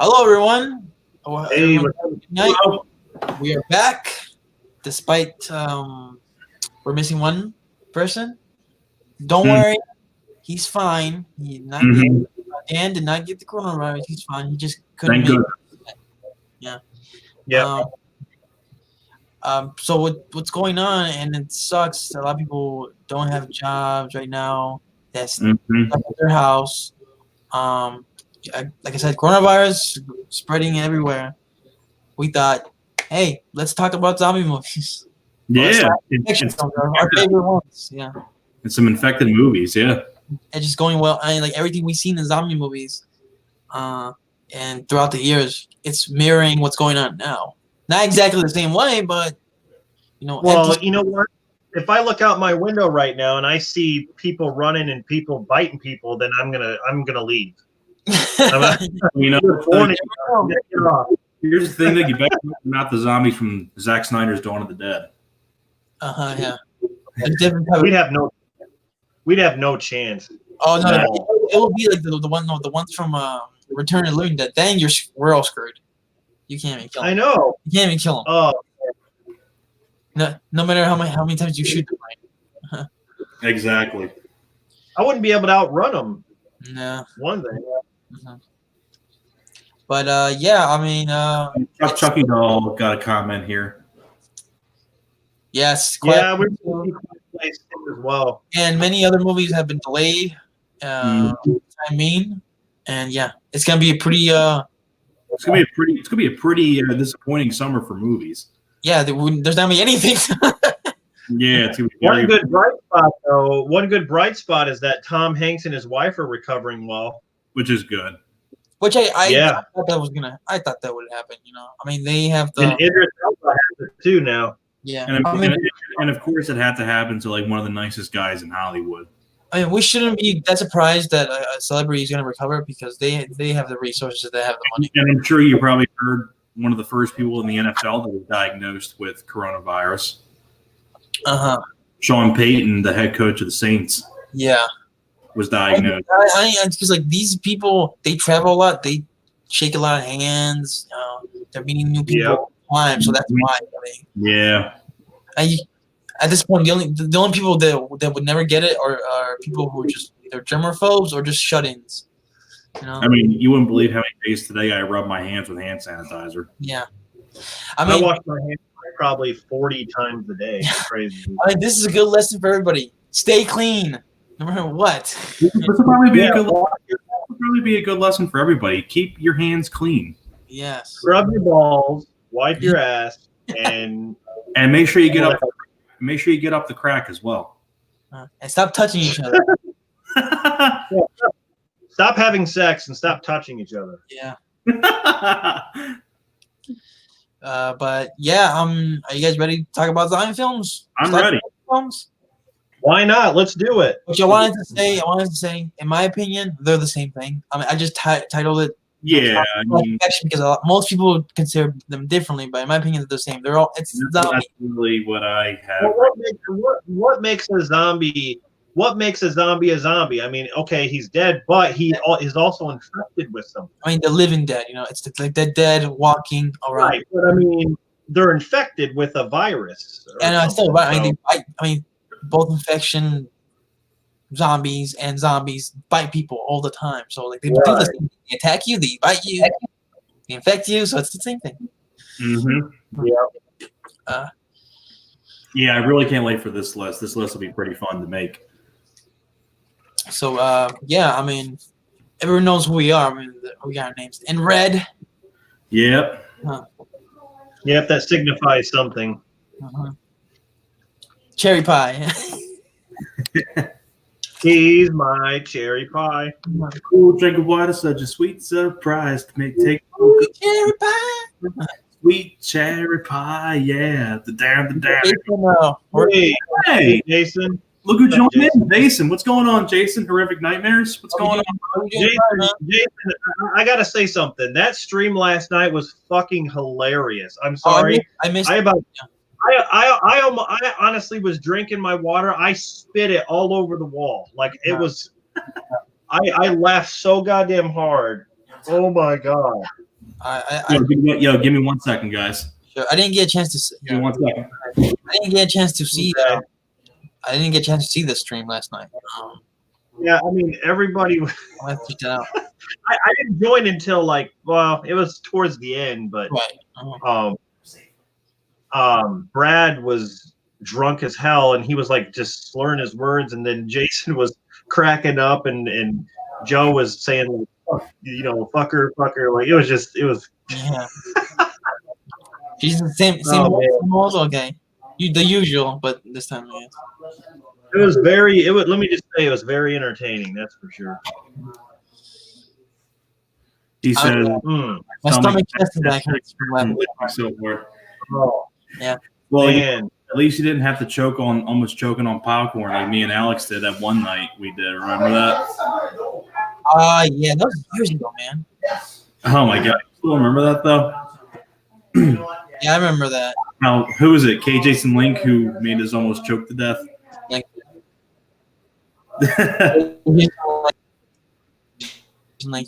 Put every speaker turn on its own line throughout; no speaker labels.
Hello, everyone.
Hey,
Everyone, good night. We are back, despite we're missing one person. Don't worry, he's fine. Dan did not get the coronavirus. He's fine. He just couldn't
Thank
make
God.
it. Yeah.
Yeah.
So what's going on? And it sucks. A lot of people don't have jobs right now. That's stuck at their house. Like I said, coronavirus spreading everywhere. We thought, hey, let's talk about zombie movies.
Yeah.
Our favorite ones. Yeah.
It's some infected movies. Yeah.
It's just going well. I mean, like everything we've seen in zombie movies, and throughout the years, it's mirroring what's going on now. Not exactly the same way, but
Well, you know what? If I look out my window right now and I see people running and people biting people, then I'm gonna leave.
Here's the thing that you better not the zombies from Zack Snyder's Dawn of the Dead.
Yeah.
We'd have no chance.
Oh no, it will be like the ones from Return of the Living Dead. Then we're all screwed. You can't even kill them.
I know.
You can't even kill them.
Oh.
No matter how many times you shoot them.
Exactly.
I wouldn't be able to outrun them.
No.
One thing.
Mm-hmm. But yeah, I mean,
Chucky Doll got a comment here.
Yes.
Yeah, we're as well.
And many other movies have been delayed. I mean, and yeah, it's gonna be a pretty.
It's gonna be a pretty disappointing summer for movies.
Yeah, there's not gonna be anything.
Yeah, it's gonna be
one good bright spot though. One good bright spot is that Tom Hanks and his wife are recovering well,
which is good.
Which I thought that would happen. I mean, they have the.
And Idris Elba has it too now.
Yeah,
and of course it had to happen to like one of the nicest guys in Hollywood.
I mean, we shouldn't be that surprised that a celebrity is going to recover because they have the resources, they have the money.
And I'm sure you probably heard one of the first people in the NFL that was diagnosed with coronavirus. Sean Payton, the head coach of the Saints.
Yeah.
Was diagnosed.
Because like these people, they travel a lot. They shake a lot of hands. They're meeting new people all the time, so that's why.
Yeah.
At this point, the only people that would never get it are people who are just either germaphobes or just shut-ins.
I mean, you wouldn't believe how many days today I rub my hands with hand sanitizer.
Yeah.
I wash my hands probably 40 times a day. It's crazy.
I mean, this is a good lesson for everybody. Stay clean, no matter what.
This will probably be a good lesson for everybody. Keep your hands clean.
Yes.
Scrub your balls, wipe your ass, and
make sure you get up. Make sure you get up the crack as well.
And stop touching each other.
Stop having sex and stop touching each other.
Yeah. But yeah, are you guys ready to talk about zombie films?
I'm ready.
Films?
Why not? Let's do it.
Which I wanted to say, in my opinion, they're the same thing. I mean, I just titled it.
Yeah,
because most people consider them differently, but in my opinion, they're the same. They're all. It's zombie.
That's really what I have.
Well, what makes a zombie? What makes a zombie a zombie? I mean, okay, he's dead, but he is also infected with something.
I mean, the living dead. It's like the dead walking around.
Right, but I mean, they're infected with a virus.
And still, I mean, both infection. Zombies bite people all the time, so like they do the same thing. They attack you, they bite you, they infect you, so it's the same thing.
Yeah.
Yeah, I really can't wait for this list. This list will be pretty fun to make.
So yeah, I mean, everyone knows who we are. I mean, we got our names in red.
Yep.
Yep, that signifies something.
Cherry pie.
He's my cherry pie.
Cool drink of water, such a sweet surprise to make take.
Cherry pie.
Sweet cherry pie, yeah. The damn.
Hey, Jason.
Look who joined in, Jason. What's going on, Jason? Horrific Nightmares? What's going on?
Jason, I gotta say something. That stream last night was fucking hilarious. I'm sorry.
I missed.
I honestly was drinking my water. I spit it all over the wall. Like it was. I laughed so goddamn hard. Oh my god.
Give me 1 second, guys.
Sure. I didn't get a chance to see.
Give me 1 second.
I didn't get a chance to see.
Okay.
I didn't get a chance to see the stream last night.
Yeah, I mean, everybody.
I'll have to check that out.
I didn't join until it was towards the end, but
Right.
Brad was drunk as hell, and he was like just slurring his words, and then Jason was cracking up, and Joe was saying, fucker, like it was.
Yeah. She's the same old, okay. The usual, but this time, yeah.
Let me just say, it was very entertaining. That's for sure.
He said,
my stomach tested back.
So hard.
Oh,
yeah.
Well, at least you didn't have to almost choking on popcorn like me and Alex did that one night we did. Remember that?
Yeah, that was years ago, man.
Oh my God. You still remember that though?
Yeah, I remember that.
Now, who is it? K. Jason Link, who made us almost choke to death?
Like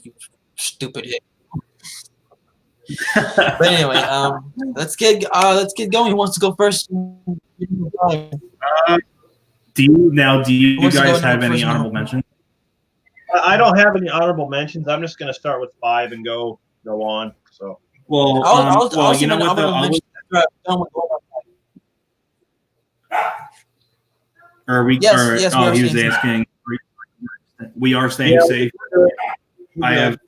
you stupid hit. But anyway, let's get going. Who wants to go first?
Do you guys have any honorable mentions?
I don't have any honorable mentions. I'm just going to start with 5 and go on. So,
well,
I'll
you know what? He was asking. We are staying safe. I have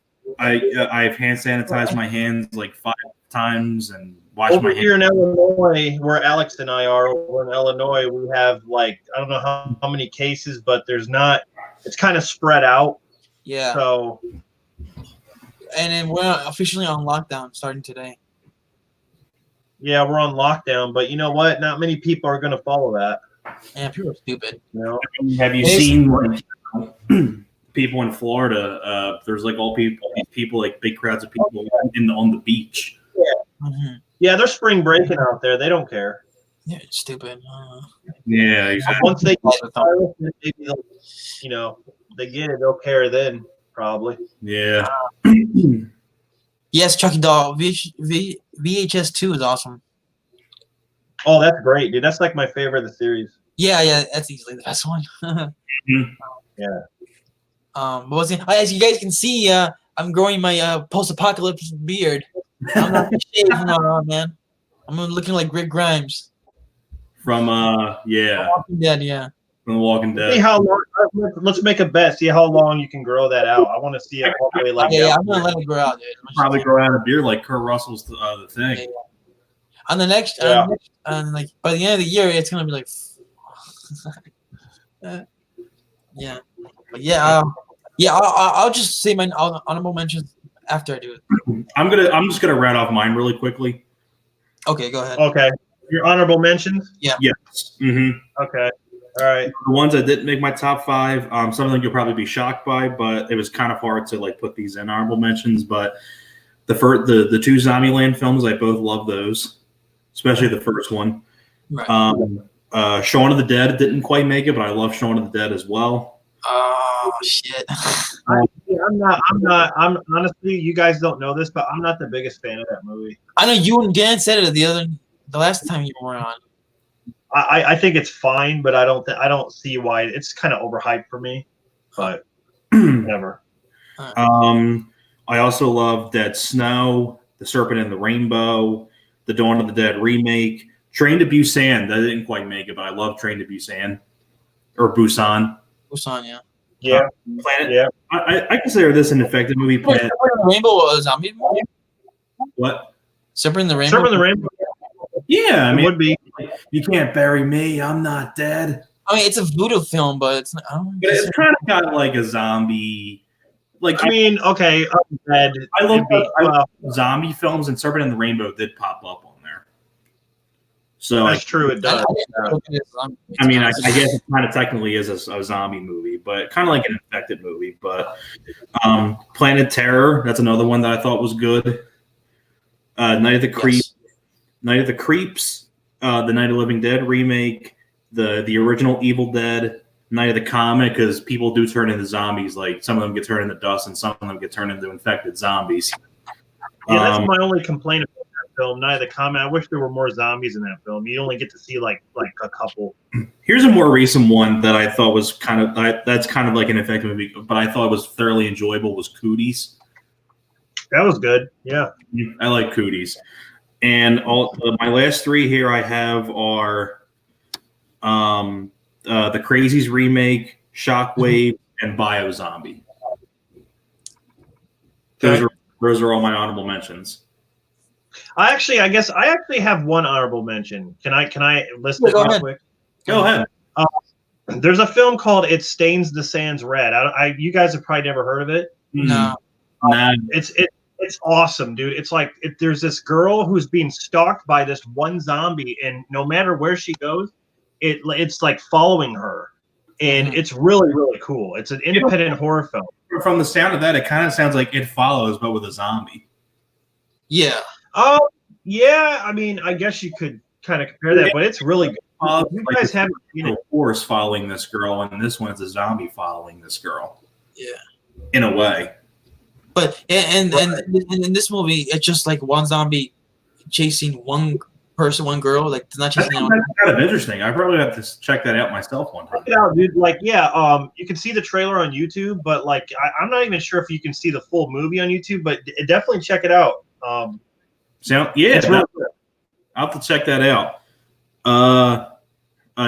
hand sanitized my hands like 5 times and washed my hands.
Here in Illinois, where Alex and I are, over in Illinois, we have I don't know how many cases, but there's not. It's kind of spread out.
Yeah.
So.
And then we're officially on lockdown starting today.
Yeah, we're on lockdown, but you know what? Not many people are going to follow that.
Yeah, people are stupid.
Have you seen people in Florida? There's all people like big crowds of people on the beach.
Yeah, yeah, they're spring breaking out there. They don't care.
Yeah, it's stupid.
Yeah, exactly.
Once they get the virus, maybe they get it, they'll care then. Probably.
Yeah.
Yes, Chucky Doll. VHS 2 is awesome.
Oh, that's great, dude. That's like my favorite of the series.
Yeah, that's easily the best one.
Yeah.
What was it? As you guys can see, I'm growing my post-apocalypse beard. I'm not shaved from now on, man. I'm looking like Rick Grimes.
From
Walking Dead, yeah.
From The Walking Dead.
See how long? Let's make a bet. See how long you can grow that out. I want to see it all the way
I'm gonna let it grow out, dude.
Probably grow out a beard like Kurt Russell's the thing.
Yeah. On the next, by the end of the year, it's gonna be like, yeah, but I'll just say my honorable mentions after I do it.
I'm just gonna rat off mine really quickly.
Okay, go ahead.
Okay, your honorable mentions.
Yeah.
Yes.
Okay. All right.
The ones that didn't make my top 5, some of them you'll probably be shocked by, but it was kind of hard to put these in honorable mentions. But the 2 Zombieland films, I both love those, especially the first one.
Right.
Shaun of the Dead didn't quite make it, but I love Shaun of the Dead as well.
Oh shit.
I'm not. Honestly, you guys don't know this, but I'm not the biggest fan of that movie.
I know you and Dan said it the last time you were on.
I think it's fine, but I don't see why it's kind of overhyped for me. But never.
I also love Dead Snow, The Serpent and the Rainbow, the Dawn of the Dead remake, Train to Busan. That didn't quite make it, but I love Train to Busan or Busan.
Busan, yeah.
Yeah.
Planet.
Yeah.
I consider this an effective movie. Planet.
Rainbow was a zombie movie.
What?
Serpent and the Rainbow.
Serpent and the Rainbow.
Yeah, I mean,
it would be.
You can't bury me. I'm not dead.
I mean, it's a voodoo film, but it's not.
But it's kind of got like a zombie.
Okay, I'm dead.
I love zombie films, and Serpent and the Rainbow did pop up on there. So
that's true. It does.
I mean, I guess it kind of technically is a zombie movie, but kind of like an infected movie. But Planet Terror, that's another one that I thought was good. Night of the Creeps. Yes. Night of the Creeps, the Night of the Living Dead remake, the original Evil Dead, Night of the Comet, because people do turn into zombies. Like some of them get turned into dust, and some of them get turned into infected zombies.
Yeah, that's my only complaint about that film. Night of the Comet. I wish there were more zombies in that film. You only get to see like a couple.
Here's a more recent one that I thought was that's kind of like an effective movie, but I thought was thoroughly enjoyable. Was Cooties.
That was good. Yeah,
I like Cooties. And my last three here I have are the Crazies remake, Shockwave, and Biozombie. Those are all my honorable mentions.
I guess I actually have one honorable mention. Can I list it real quick?
Go ahead.
There's a film called It Stains the Sands Red. You guys have probably never heard of it.
No.
Nah.
It's awesome, dude. It's like there's this girl who's being stalked by this one zombie, and no matter where she goes, it's like following her, and it's really, really cool. It's an independent horror film.
From the sound of that, it kind of sounds like It Follows, but with a zombie.
Yeah.
Oh, yeah. I mean, I guess you could kind of compare that, but it's really good. You guys haven't seen it.
Horse following this girl, and this one is a zombie following this girl.
Yeah.
In a way.
But and in this movie, it's just like one zombie chasing one person, one girl. Like it's not chasing anyone.
That's kind of interesting. I probably have to check that out myself one time.
Check it out, dude. Like, yeah, you can see the trailer on YouTube, but like, I'm not even sure if you can see the full movie on YouTube. But definitely check it out. It's really good.
I'll have to check that out.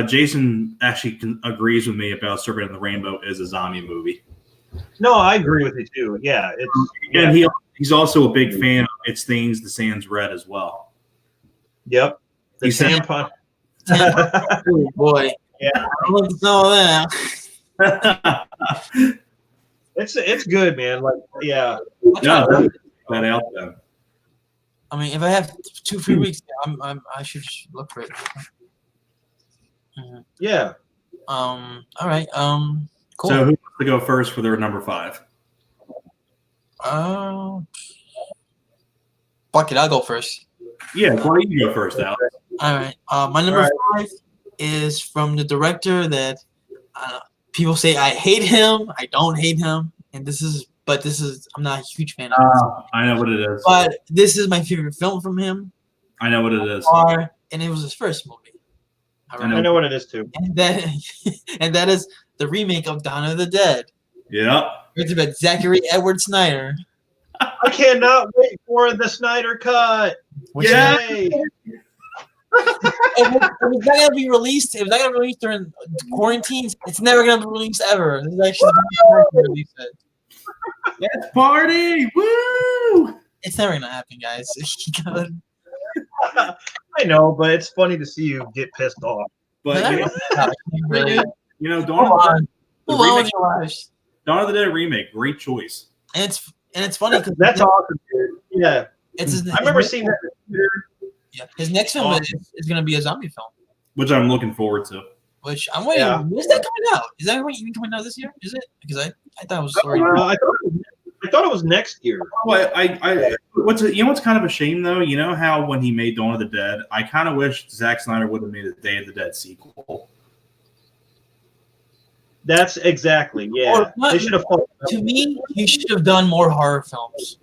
Jason actually agrees with me about Serpent and the Rainbow is a zombie movie.
No, I agree with you too. Yeah,
and he's also a big fan of It Stains the Sands Red as well.
Yep, the tampon.
Oh, boy,
yeah,
I don't like to know that.
It's good, man. Like, yeah,
that out then.
I mean, if I have 2 free weeks, I should look for it. Mm-hmm.
Yeah.
All right. Cool.
So who wants to go first for their number 5?
Fuck it, I'll go first.
Yeah, why don't you go first, Alex?
All right. My number 5 is from the director that people say I hate him. I don't hate him, and this is I'm not a huge fan of.
I know what it is.
But this is my favorite film from him.
I know what it is.
And it was his first movie.
I know what it is too.
And that is the remake of Dawn of the Dead.
Yeah.
It's about Zachary Edward Snyder.
I cannot wait for the Snyder cut. Yay!
If it's not gonna be released, during quarantines, it's never gonna be released ever. This is actually the first time to release it.
Let's party! Woo!
It's never gonna happen, guys.
I know, but it's funny to see you get pissed off.
But
really,
Dawn of the Dead remake, great choice.
And it's funny because
that's awesome, dude. Yeah,
I
remember seeing that.
Yeah, his next film is going to be a zombie film,
which I'm looking forward to.
Which I'm waiting. Yeah. When is that coming out? Is that even coming out this year? Is it? Because I thought it was.
I thought it was next year.
What's kind of a shame though? You know how when he made Dawn of the Dead, I kind of wish Zack Snyder would have made a Day of the Dead sequel.
That's exactly, yeah. They should have.
To me, he should have done more horror films.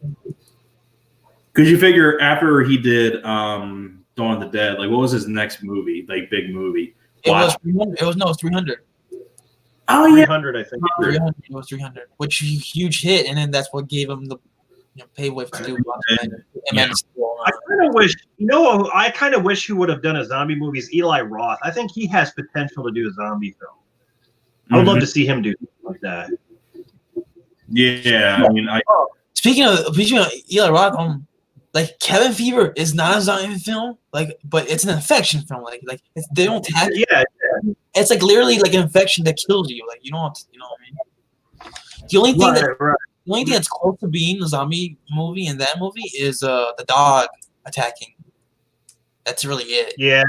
Because you figure after he did Dawn of the Dead, like what was his next movie, like big movie?
It was 300.
Oh yeah,
300, I think.
300. It was 300, which was a huge hit, and then that's what gave him the pay wave to do.
I kind of wish who would have done a zombie movie is Eli Roth. I think he has potential to do a zombie film. I would love to see him do something like that.
Yeah, I mean,
speaking of Eli Roth, like Cabin Fever is not a zombie film, but it's an infection film. They don't attack.
Yeah,
it's like literally like an infection that kills you. Like you know what I mean. The only thing the only thing that's close to being a zombie movie in that movie is the dog attacking. That's really it.
Yeah,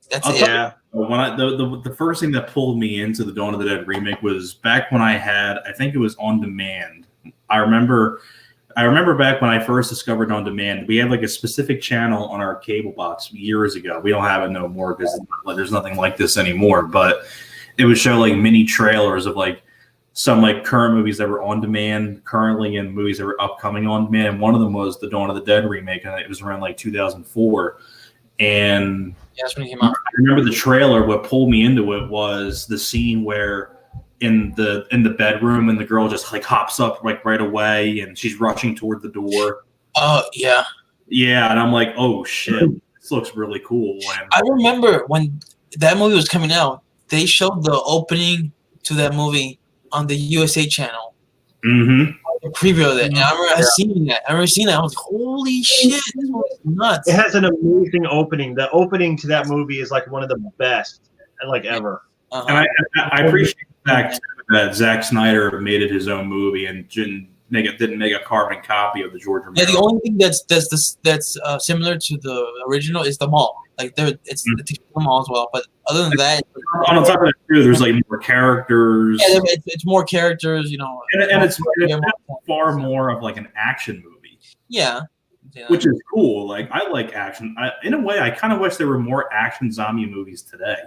that's it. Yeah.
When the first thing that pulled me into the Dawn of the Dead remake was back when I think it was On Demand. I remember back when I first discovered On Demand, we had like a specific channel on our cable box years ago. We don't have it no more because there's nothing like this anymore. But it would show like mini trailers of like some like current movies that were on demand currently and movies that were upcoming on demand. And one of them was the Dawn of the Dead remake, and it was around like 2004. And
Yeah, that's when it came out.
I remember the trailer. What pulled me into it was the scene where in the bedroom and the girl just like hops up like right away and she's rushing toward the door.
Oh yeah.
Yeah, and I'm like, oh shit, this looks really cool. And
I remember when that movie was coming out, they showed the opening to that movie on the USA channel.
mm-hmm.
The preview of it. And I remember seeing that. I was like, holy shit, this movie's nuts.
It has an amazing opening. The opening to that movie is like one of the best like ever.
Uh-huh.
And I appreciate the fact that Zack Snyder made it his own movie and didn't make a carbon copy of the George Romero.
Yeah, the only thing that's similar to the original is the mall. Like it's the mall as well. But other than that,
on top of that too, there's like more characters.
Yeah, it's more characters, you know.
And it's far more of like an action movie.
Yeah.
Which is cool. Like I like action. In a way, I kind of wish there were more action zombie movies today.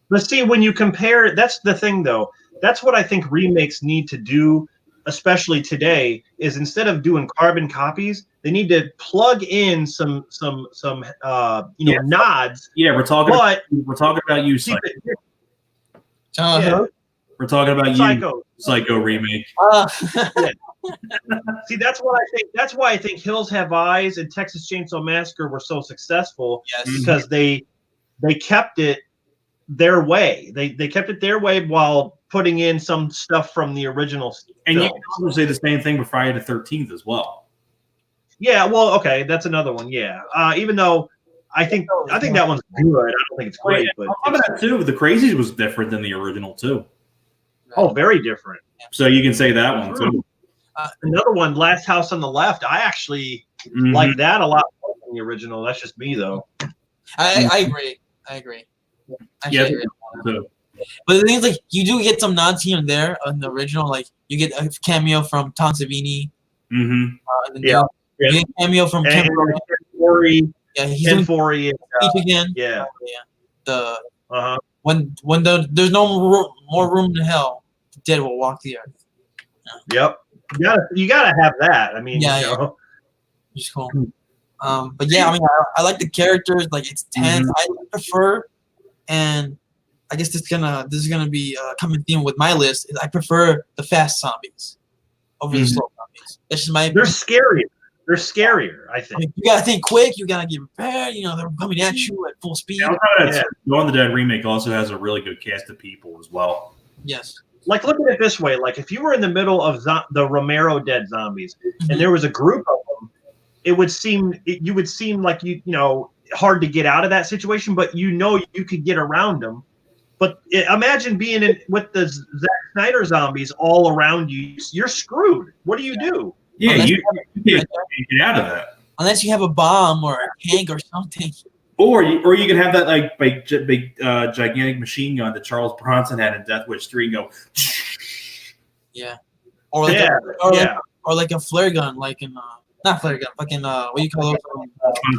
But see, when you compare, that's the thing though. That's what I think remakes need to do, especially today, is instead of doing carbon copies, they need to plug in some nods.
Yeah, we're talking about you, Psycho. We're talking about you, Psycho remake.
Yeah. See, that's why I think Hills Have Eyes and Texas Chainsaw Massacre were so successful.
Yes.
Because they kept it their way. They kept it their way while putting in some stuff from the original.
And
films.
you can also say the same thing for Friday the 13th as well.
Yeah, well, okay, that's another one. Yeah, even though I think that one's good. I don't think it's great, but
on that too, the Crazies was different than the original too.
Oh, very different.
So you can say that one too.
Another one, Last House on the Left. I actually like that a lot more than the original. That's just me, though.
I agree. Actually,
Yeah,
I agree. But the thing is, like, you do get some nods here and there on the original. Like, you get a cameo from Tom Savini.
Mm-hmm.
Yeah.
You get a cameo from Ken
Foree.
Yeah, he's
Ken
doing
Foree.
speech again.
Yeah.
When there's no more room in hell, the dead will walk the earth.
Yep. You gotta have that. I mean,
Which is cool. But yeah, I mean, I like the characters. Like, it's tense. I prefer, and I guess this is gonna be a common theme with my list. Is I prefer the fast zombies over the slow zombies. That's just my opinion.
They're scarier. I think.
I mean, you gotta think quick. You gotta get prepared. You know, they're coming at you at full speed.
Dawn of the Dead remake also has a really good cast of people as well.
Yes.
Like, look at it this way. Like, if you were in the middle of the Romero Dead zombies, and there was a group of them, you would seem like you know hard to get out of that situation, but you could get around them. But imagine being with the Zack Snyder zombies all around you. You're screwed. What do you do?
Yeah, you can't get out of that
unless you have a bomb or a tank or something.
Or you can have that like big gigantic machine gun that Charles Bronson had in Death Wish 3 and go.
Yeah. Or like a flare gun, like in not flare gun, fucking what do you call those?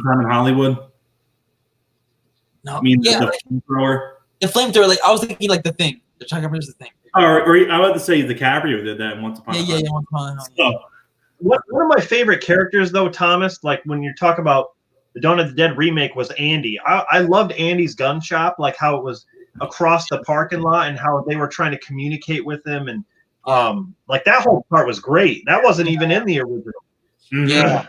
Time in Hollywood.
No,
I mean the flamethrower.
The flamethrower, like I was thinking, like the Thing. The Chuck Evans The Thing.
Or I was about to say DiCaprio did that Once Upon a Time.
Yeah, Once Upon a Time.
So,
one of my favorite characters, though, Thomas, like when you talk about the Dawn of the Dead remake, was Andy. I loved Andy's gun shop, like how it was across the parking lot and how they were trying to communicate with him, and like that whole part was great. That wasn't even in the original.
Mm-hmm. Yeah,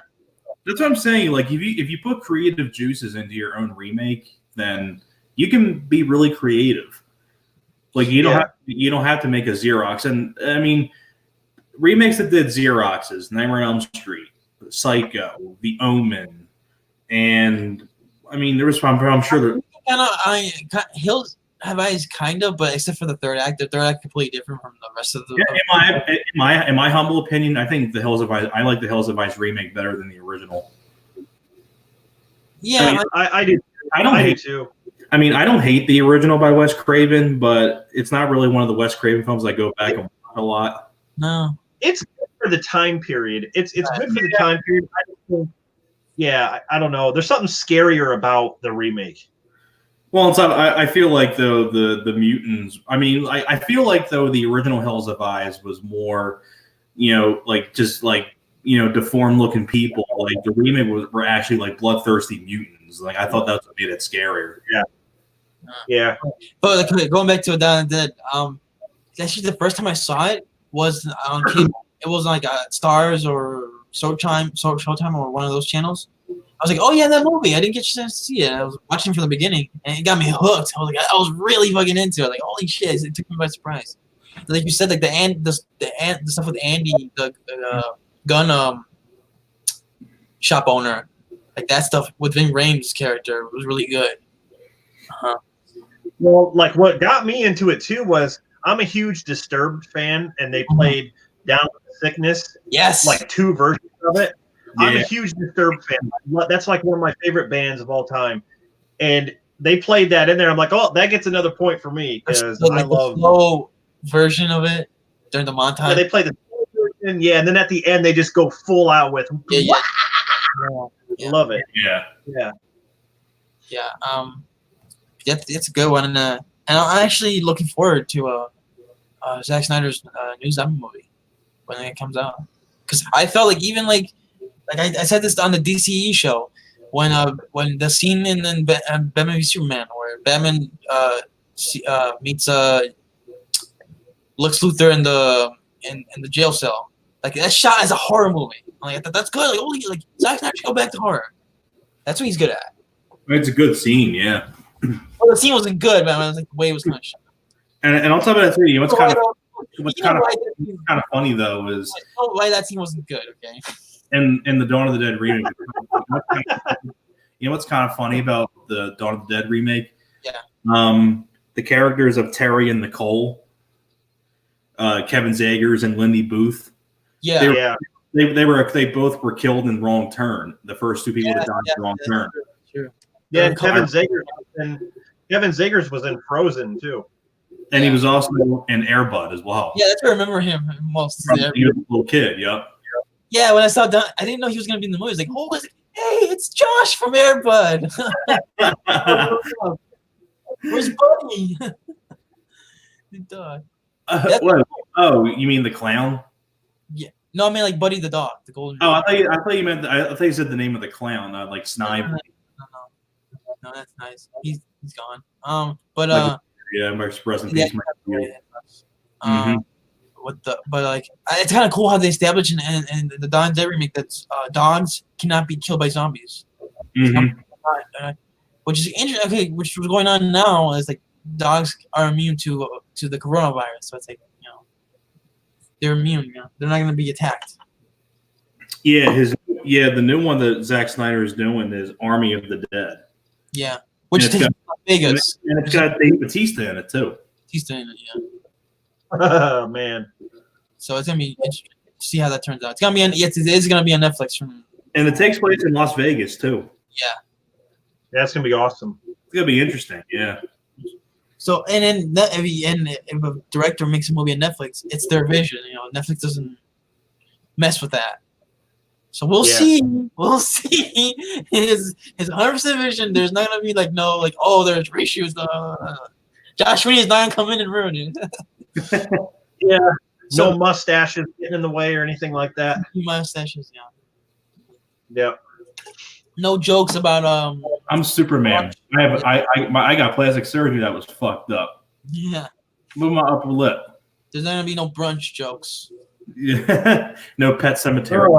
that's what I'm saying. Like if you put creative juices into your own remake, then you can be really creative. Like you don't have to make a Xerox. And I mean, remakes that did Xeroxes, Nightmare on Elm Street, Psycho, The Omen, and I mean there was I'm sure there.
Hills Have Eyes kind of, but except for the third act completely different from the rest of the.
Yeah, in my humble opinion, I think the Hills of Eyes. I like the Hills of Eyes remake better than the original.
Yeah,
I do. I do too.
I mean, I don't hate the original by Wes Craven, but it's not really one of the Wes Craven films I go back and watch a lot.
No,
it's good for the time period. It's good for the time period. I don't know. There's something scarier about the remake.
Well, it's, I feel like though the mutants. I mean, I feel like though the original Hills of Eyes was more, like just like deformed looking people. Like the remake were actually like bloodthirsty mutants. Like I thought that's what made it scarier.
Yeah.
But like, going back to Dawn of the Dead, actually the first time I saw it was on cable. It was like Stars or Showtime or one of those channels. I was like, oh yeah, that movie. I didn't get a chance to see it. I was watching from the beginning, and it got me hooked. I was like, I was really fucking into it. Like, holy shit, it took me by surprise. Like you said, like the stuff with Andy, the gun shop owner, like that stuff with Ving Rhames' character was really good.
Well, like what got me into it too was I'm a huge Disturbed fan, and they played Down with Sickness.
Yes,
like 2 versions of it.
Yeah.
I'm a huge Disturbed fan. That's like one of my favorite bands of all time. And they played that in there. I'm like, oh, that gets another point for me because I love
the slow version of it during the montage.
Yeah, they play the slow version, and then at the end they just go full out with.
Yeah.
Love it.
Yeah.
It's a good one, and I'm actually looking forward to Zack Snyder's new zombie movie when it comes out, because I felt like even like I said this on the DCE show when the scene in Batman v Superman where Batman meets Lex Luthor in the jail cell, like that's shot as a horror movie. I'm like, that's good. Like, holy, like Zack Snyder should go back to horror. That's what he's good at.
It's a good scene, yeah.
Well, the scene wasn't good, but I was like the way it was kind of shot.
And on top of that too, what's kind of funny though is
why that scene wasn't good. Okay.
In the Dawn of the Dead remake, what's kind of funny about the Dawn of the Dead remake?
Yeah.
The characters of Terry and Nicole, Kevin Zegers and Lindy Booth.
Yeah.
They both were killed in Wrong Turn. The first 2 people that died in Wrong Turn.
True.
Yeah, and Kevin Zegers was in Frozen too.
And he was also in Air Bud as well.
Yeah, that's where I remember him most.
He was a little kid, yep.
Yeah, when I saw Don, I didn't know he was going to be in the movie. I was like, oh, hey, it's Josh from Air Bud. Where's Buddy? The dog.
Oh, you mean the clown?
Yeah. No, I mean like Buddy the dog, the golden.
Oh, I thought you meant. I thought you said the name of the clown, like Snipe.
No, that's nice. He's gone. But
yeah, I'm expressing peace.
But like it's kind of cool how they establish in the Dawn of the Dead remake that dogs cannot be killed by zombies. Which is interesting. Okay, which was going on now is like dogs are immune to the coronavirus, so it's like they're immune. They're not going to be attacked.
Yeah, the new one that Zack Snyder is doing is Army of the Dead.
Yeah, which takes place in Vegas,
and it's got Dave Bautista in it too.
Bautista in it, yeah.
Oh man!
So it's gonna be interesting to see how that turns out. It's gonna be it is gonna be on Netflix
and it takes place in Las Vegas too.
Yeah,
that's gonna be awesome.
It's gonna be interesting. Yeah.
So and then if a director makes a movie on Netflix, it's their vision. Netflix doesn't mess with that. So we'll see. We'll see his 100% vision. There's not gonna be there's reshoots. Josh Sweeney is not gonna come in and ruin it.
Yeah. No mustaches getting in the way or anything like that.
Mustaches, yeah.
Yeah.
No jokes about
I'm Superman. I got plastic surgery that was fucked up.
Yeah.
Move my upper lip.
There's not gonna be no brunch jokes.
Yeah. No Pet Cemetery.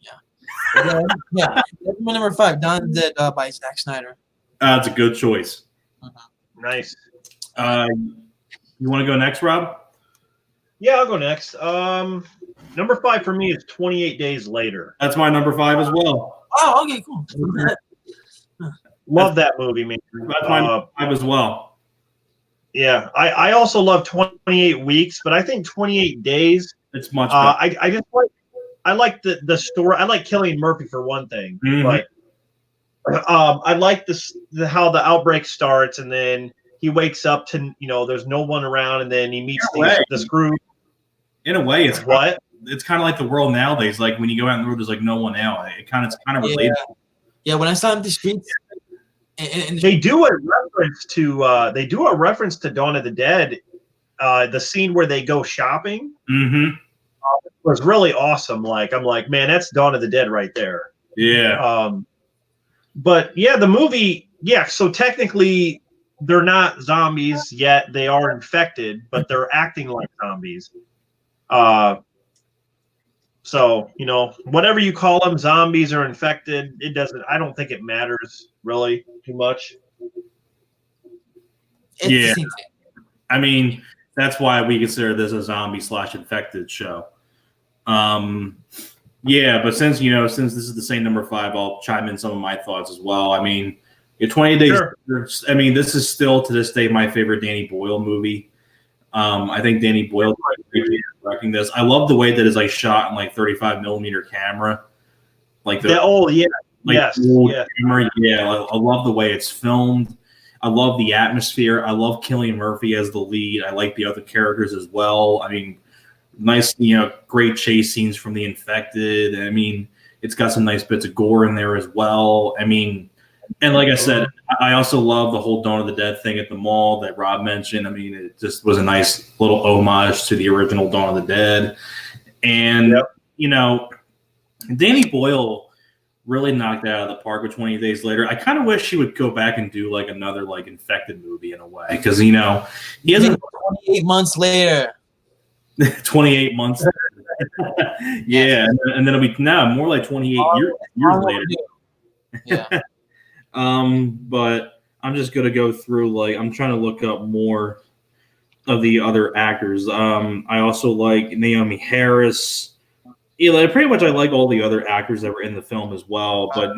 Yeah. That's my number 5. Dawn of the Dead by Zack Snyder.
That's a good choice.
Nice.
You want to go next, Rob?
Yeah, I'll go next. Number 5 for me is 28 Days Later.
That's my number 5 as well.
Oh, okay, cool.
Love that movie, man.
That's my 5 as well.
Yeah, I also love 28 Weeks, but I think 28 Days.
It's much better.
I just like the story. I like Cillian Murphy for one thing, but I like how the outbreak starts, and then he wakes up to there's no one around, and then he meets the Screw.
In a way, it's
what?
It's kind of like the world nowadays. Like when you go out in the road, there's like no one out. It's kind of related.
Yeah, when I saw him in the streets, And
They do a reference to Dawn of the Dead. The scene where they go shopping was really awesome. Like, I'm like, man, that's Dawn of the Dead right there.
Yeah.
But yeah, the movie, yeah. So technically, they're not zombies yet. They are infected, but they're acting like zombies. So, whatever you call them, zombies or infected, it doesn't. I don't think it matters really too much.
it's the same thing.
I mean, that's why we consider this a zombie/infected show. Yeah, but since this is the same number 5, I'll chime in some of my thoughts as well. I mean, 28 Days.
Sure.
I mean, this is still to this day my favorite Danny Boyle movie. I think Danny Boyle directing this. I love the way that it's like shot in like 35 millimeter camera, like the camera. Yeah, I love the way it's filmed. I love the atmosphere. I love Cillian Murphy as the lead. I like the other characters as well. I mean, nice, great chase scenes from the infected. I mean, it's got some nice bits of gore in there as well. I mean, and like I said, I also love the whole Dawn of the Dead thing at the mall that Rob mentioned. I mean, it just was a nice little homage to the original Dawn of the Dead. And, Danny Boyle really knocked it out of the park with 28 Days Later. I kind of wish he would go back and do like another like infected movie in a way. Because, he hasn't
28 months later.
28 months. Yeah. And then it'll be more like 28 years later.
Yeah.
But I'm just gonna go through I'm trying to look up more of the other actors. I also like Naomi Harris. Pretty much I like all the other actors that were in the film as well. But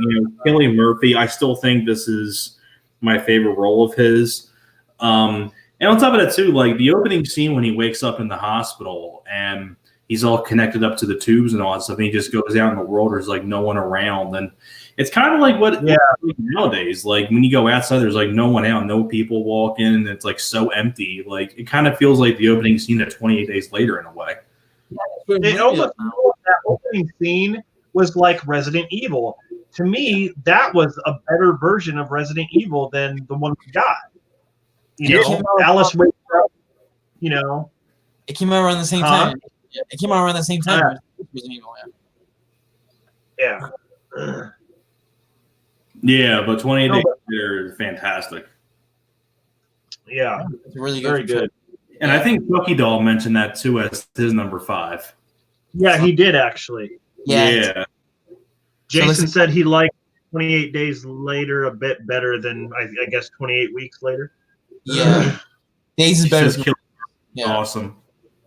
Cillian Murphy, I still think this is my favorite role of his. And on top of that too, like the opening scene when he wakes up in the hospital and he's all connected up to the tubes and all that stuff, and he just goes out in the world, there's like no one around, and it's kind of like what nowadays, like when you go outside, there's like no one out, no people walking, and it's like so empty. Like it kind of feels like the opening scene of 28 Days Later in a way.
It almost that opening scene was like Resident Evil. To me, that was a better version of Resident Evil than the one we got. Alice wakes up,
It came out around the same time. Yeah, it came out around the same time.
Yeah.
Yeah, but 28 Days Later is fantastic.
Yeah.
It's really good.
Very good.
And I think Chucky Doll mentioned that too as his number 5.
Yeah, he did actually.
Yeah.
Jason said he liked 28 Days Later a bit better than I guess 28 Weeks Later.
Yeah. Days is better.
Yeah. Awesome.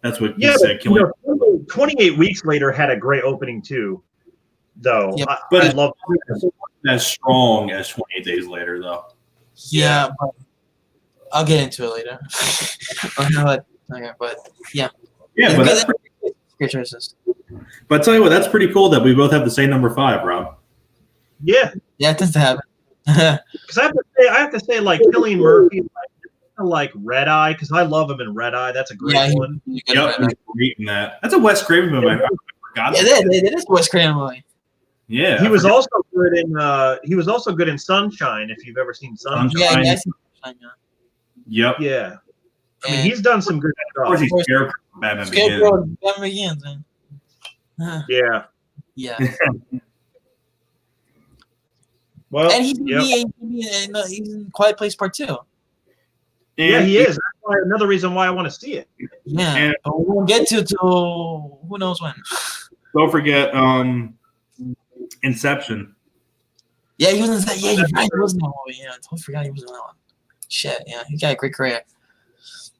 That's what he said.
28 Weeks Later had a great opening too, though.
Yeah,
but I love
it. As strong as 28 Days Later, though.
Yeah, but I'll get into it later. But yeah.
Yeah, but that's
great choices.
But I tell you what, that's pretty cool that we both have the same number 5, Rob.
Yeah.
Yeah, it tends to happen.
Because I have to say, like Cillian Murphy, like Red Eye, because I love him in Red Eye. That's a great one.
He's great in that. That's a Wes Craven movie. I forgot.
Yeah, it is a Wes Craven movie.
Yeah,
he was also good in Sunshine. If you've ever seen Sunshine,
yeah, I seen Sunshine.
Yep.
Yeah, I mean he's done some good stuff.
Of course, he's Scarecrow. Batman
Begins.
Yeah.
Yeah.
Well,
and he's in Quiet Place Part 2.
Yeah, he is. That's another reason why I want to see it.
Yeah, but we won't get to till who knows when.
Don't forget Inception.
Yeah, he was in that. Yeah, you're right. He was in that movie. Yeah, I totally forgot he was in that one. Shit, yeah, he got a great career.
He's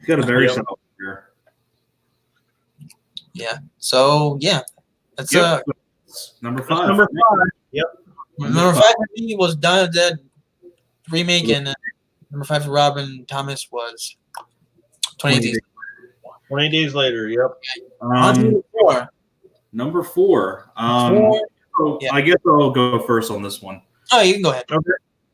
got a very solid career.
Yeah. So yeah, that's
number 5.
Number 5. Yep.
Number 5 for me was Dawn of the Dead remake, and number 5 for Robin Thomas was 28 Days.
28 Days Later. Yep.
Number 4. I guess I'll go first on this one.
Oh, you can go ahead.
Okay.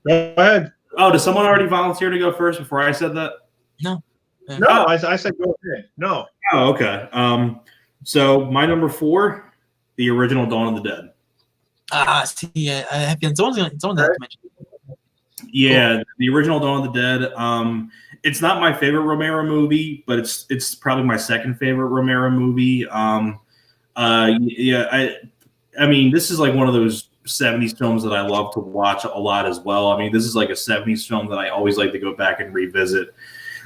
Go ahead.
Oh, did someone already volunteer to go first before I said that?
No.
No, I said go ahead. No.
Oh, okay. So my number 4, the original Dawn of the Dead.
See, I have someone's going to mention.
Yeah, the original Dawn of the Dead. It's not my favorite Romero movie, but it's probably my second favorite Romero movie. Yeah, I mean, this is like one of those 70s films that I love to watch a lot as well. I mean, this is like a 70s film that I always like to go back and revisit.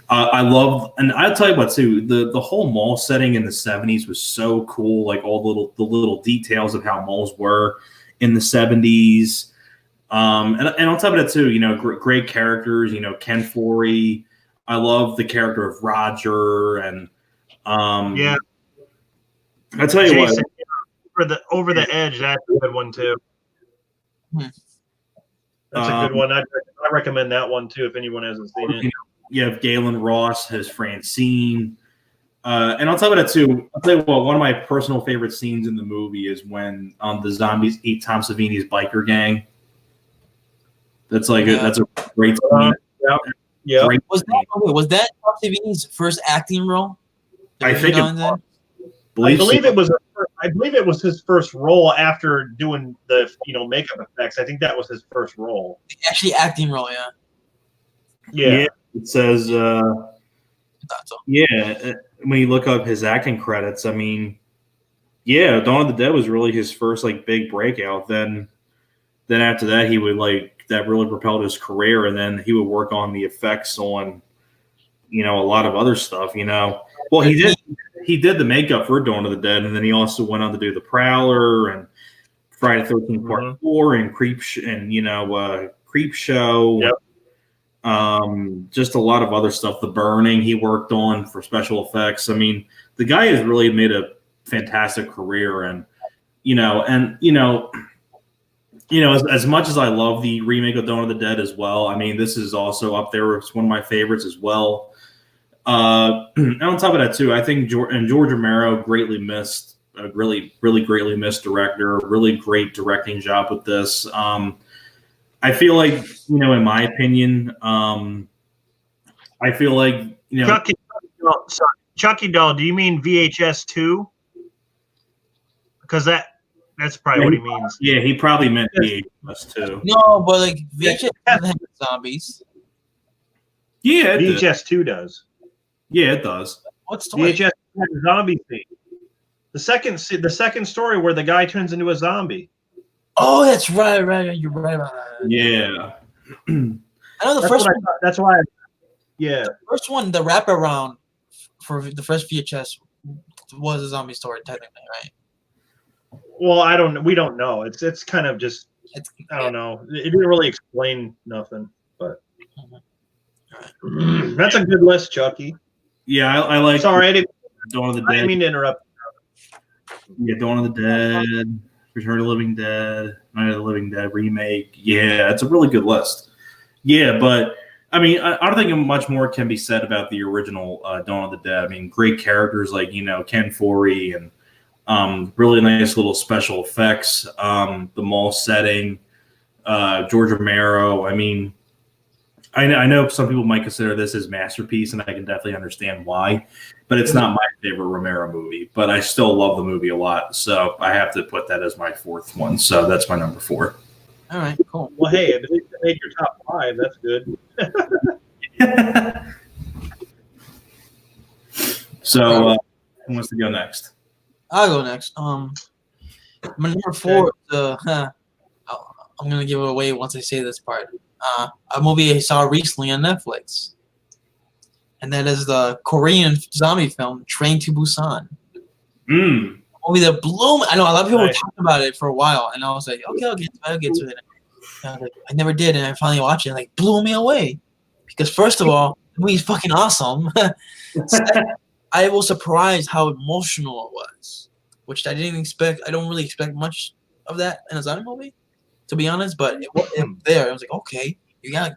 I love, and I'll tell you what too, the whole mall setting in the 70s was so cool. Like all the little details of how malls were in the 70s. And on top of that too, you know, great characters, you know, Ken Foree. I love the character of Roger, and
Yeah,
I tell you
Jason,
what,
over the edge. That's a good one too. That's a good one. I recommend that one too if anyone hasn't seen it.
You have Galen Ross as Francine. And on top of that too, I'll tell you what, one of my personal favorite scenes in the movie is when the zombies eat Tom Savini's biker gang. That's like that's a great scene.
Yeah.
Was that Tom Savini's first acting role?
I think
I believe it was his first role after doing the makeup effects. I think that was his first role.
Actually, acting role, yeah.
Yeah. It says, yeah. When you look up his acting credits, I mean, yeah, Dawn of the Dead was really his first like big breakout. Then after that, he would that really propelled his career, and then he would work on the effects on, a lot of other stuff. Well, he did the makeup for Dawn of the Dead, and then he also went on to do The Prowler and Friday the 13th Part 4 and Creep Show.
Yep.
Just a lot of other stuff. The Burning he worked on for special effects. I mean, the guy has really made a fantastic career, and as much as I love the remake of Dawn of the Dead as well, I mean, this is also up there. It's one of my favorites as well. And on top of that too, I think George Romero greatly missed, really greatly missed director. Really great directing job with this. I feel like, in my opinion, I feel like,
Chucky Doll, do you mean VHS 2? Because that's probably what he means.
Yeah, he probably meant VHS 2.
No, but like VHS doesn't have zombies.
Yeah,
VHS 2 does.
Yeah, it does.
What story?
VHS has a zombie scene. The second story where the guy turns into a zombie.
Oh, that's right. You're right about that.
Yeah.
I know the first one.
That's why. Yeah.
The first one, the wraparound for the first VHS was a zombie story, technically, right?
Well, we don't know. It's kind of just. I don't know. It didn't really explain nothing, but. That's a good list, Chucky.
Yeah, I like.
Sorry,
Dawn of the Dead.
I didn't mean to interrupt.
Yeah, Dawn of the Dead, Return of the Living Dead, Night of the Living Dead remake. Yeah, it's a really good list. Yeah, but I mean, I don't think much more can be said about the original Dawn of the Dead. I mean, great characters like Ken Foree and really nice little special effects. The mall setting, George Romero. I mean. I know some people might consider this his masterpiece, and I can definitely understand why, but it's not my favorite Romero movie, but I still love the movie a lot, so I have to put that as my fourth one, so that's my number 4.
All right, cool.
Well, hey, if it made your top 5, that's good.
So, who wants to go next?
I'll go next. My number 4, I'm going to give it away once I say this part. A movie I saw recently on Netflix, and that is the Korean zombie film Train to Busan. A movie that blew me. I know a lot of people were talking about it for a while, and I was like, okay, I'll get to it. I never did, and I finally watched it, and it blew me away. Because first of all, the movie's fucking awesome. I was surprised how emotional it was, which I didn't expect. I don't really expect much of that in a zombie movie, to be honest, but it was there. I was like, okay, they got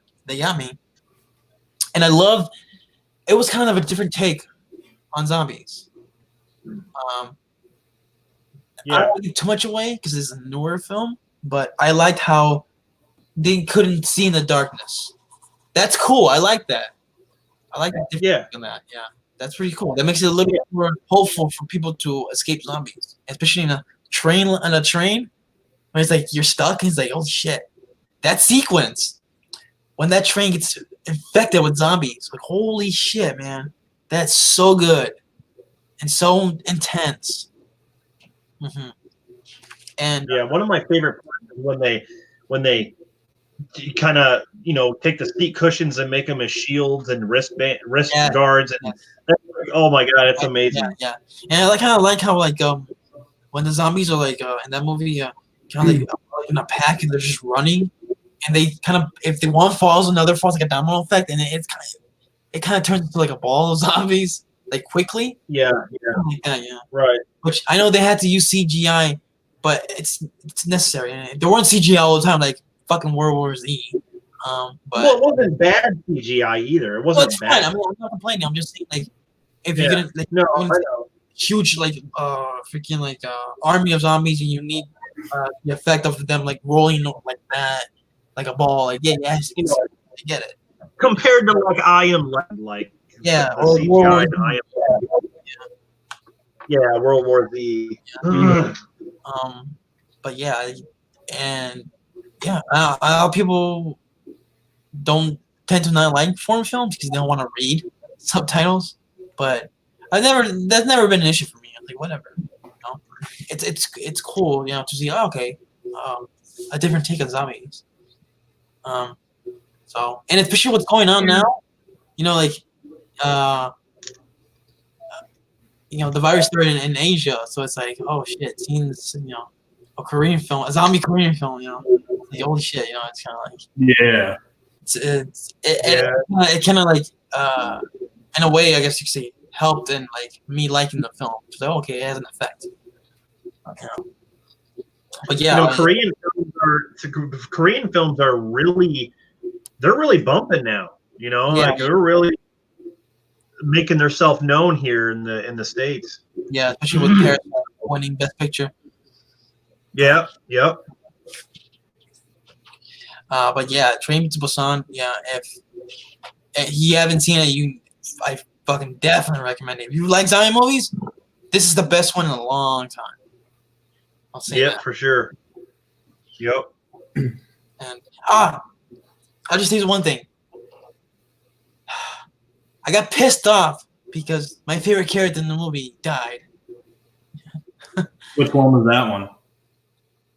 me. And I love, it was kind of a different take on zombies. I don't want to give too much away because it's a newer film, but I liked how they couldn't see in the darkness. That's cool. I like that. I like the difference in that. Yeah, that's pretty cool. That makes it a little bit more hopeful for people to escape zombies, especially in a train. When it's like you're stuck, and it's like, oh shit. That sequence when that train gets infected with zombies, like holy shit, man, that's so good and so intense. And
yeah, one of my favorite parts is when they kind of take the seat cushions and make them as shields and wrist guards, and that's like, oh my god, it's amazing.
Yeah, and I kind of like how like when the zombies are like in that movie kind of like in a pack and they're just running, and they kind of if the one falls, another falls, like a domino effect, and it kind of turns into like a ball of zombies like quickly.
Yeah, right.
Which I know they had to use CGI, but it's necessary. And they weren't CGI all the time, like fucking World War Z. But
well, it wasn't bad CGI either. It wasn't bad.
Fine. I mean, I'm not complaining. I'm just saying, like, if you're gonna like,
no, I know.
huge like freaking like army of zombies, and you need the effect of them like rolling like that, like a ball. Like I get it.
Compared to like I Am Legend, like
the
or CGI in I Am Legend. Yeah, World War Z.
Yeah. But yeah, and yeah, a lot of people don't tend to not like foreign films because they don't want to read subtitles. But that's never been an issue for me. I'm like, whatever, it's cool, to see. Oh, okay, a different take on zombies. So, and especially what's going on now, like, the virus started in Asia, so it's like, oh shit, seeing this, a Korean film, a zombie Korean film, like, holy shit, it's kind of like,
yeah,
it kind of like, in a way, I guess you could say, helped in like me liking the film. So okay, it has an effect. But yeah,
Korean films are really, they're really bumping now. Like they're really making themselves known here in the States.
Yeah, especially with Parasite winning Best Picture.
Yep.
But yeah, Train to Busan. Yeah, if you haven't seen it, I fucking definitely recommend it. If you like zombie movies, this is the best one in a long time. I'll say that
for sure. Yep.
And I just need one thing. I got pissed off because my favorite character in the movie died.
Which one was that one?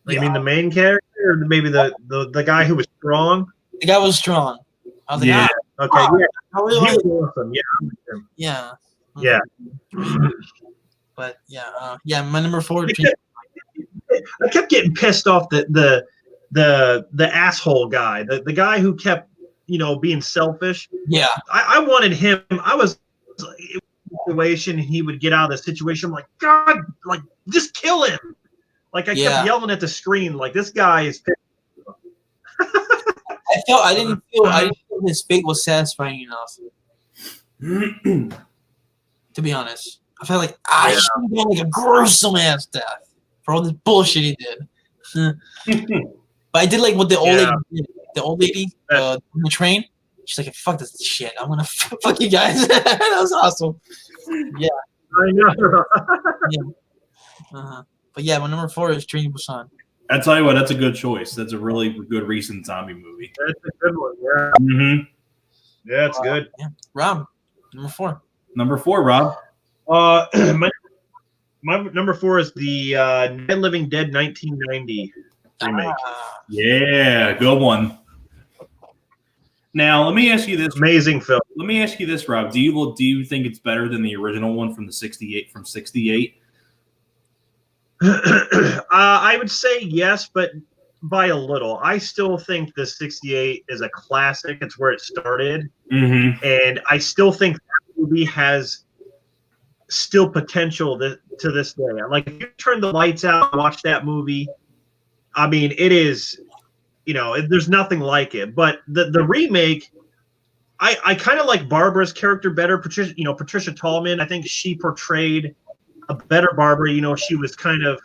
You mean the main character, or maybe the guy who was strong?
The guy was strong. I was like,
okay, yeah.
I really
he
like
was awesome.
Yeah.
Yeah.
But yeah, my number 4.
I kept getting pissed off the asshole guy, the guy who kept being selfish.
Yeah.
I wanted him. I was in a situation, he would get out of the situation. I'm like, God, like just kill him. Like I kept yelling at the screen, like this guy is pissed.
I didn't feel his fate was satisfying enough. To be honest, I felt like I should have done like a gruesome ass death for all this bullshit he did. But I did like what the old lady did. The old lady on the train. She's like, "Fuck this shit! I'm gonna fuck you guys." That was awesome. Yeah,
I
know. But yeah, my number 4 is Train to Busan.
I tell you what, that's a good choice. That's a really good recent zombie movie.
That's a good one. Yeah.
Mm-hmm.
Yeah, it's good.
Yeah. Rob, number 4.
Number 4, Rob.
My number 4 is the Night of the Living Dead 1990 remake.
Yeah, good one. Now, let me ask you this.
Amazing film.
Let me ask you this, Rob. Do you think it's better than the original one from 68?
I would say yes, but by a little. I still think the 68 is a classic. It's where it started.
Mm-hmm.
And I still think that movie has still potential to this day. Like, if you turn the lights out and watch that movie, I mean, it is, there's nothing like it. But the remake, I kind of like Barbara's character better. Patricia Tallman, I think she portrayed a better Barbara. She was kind of,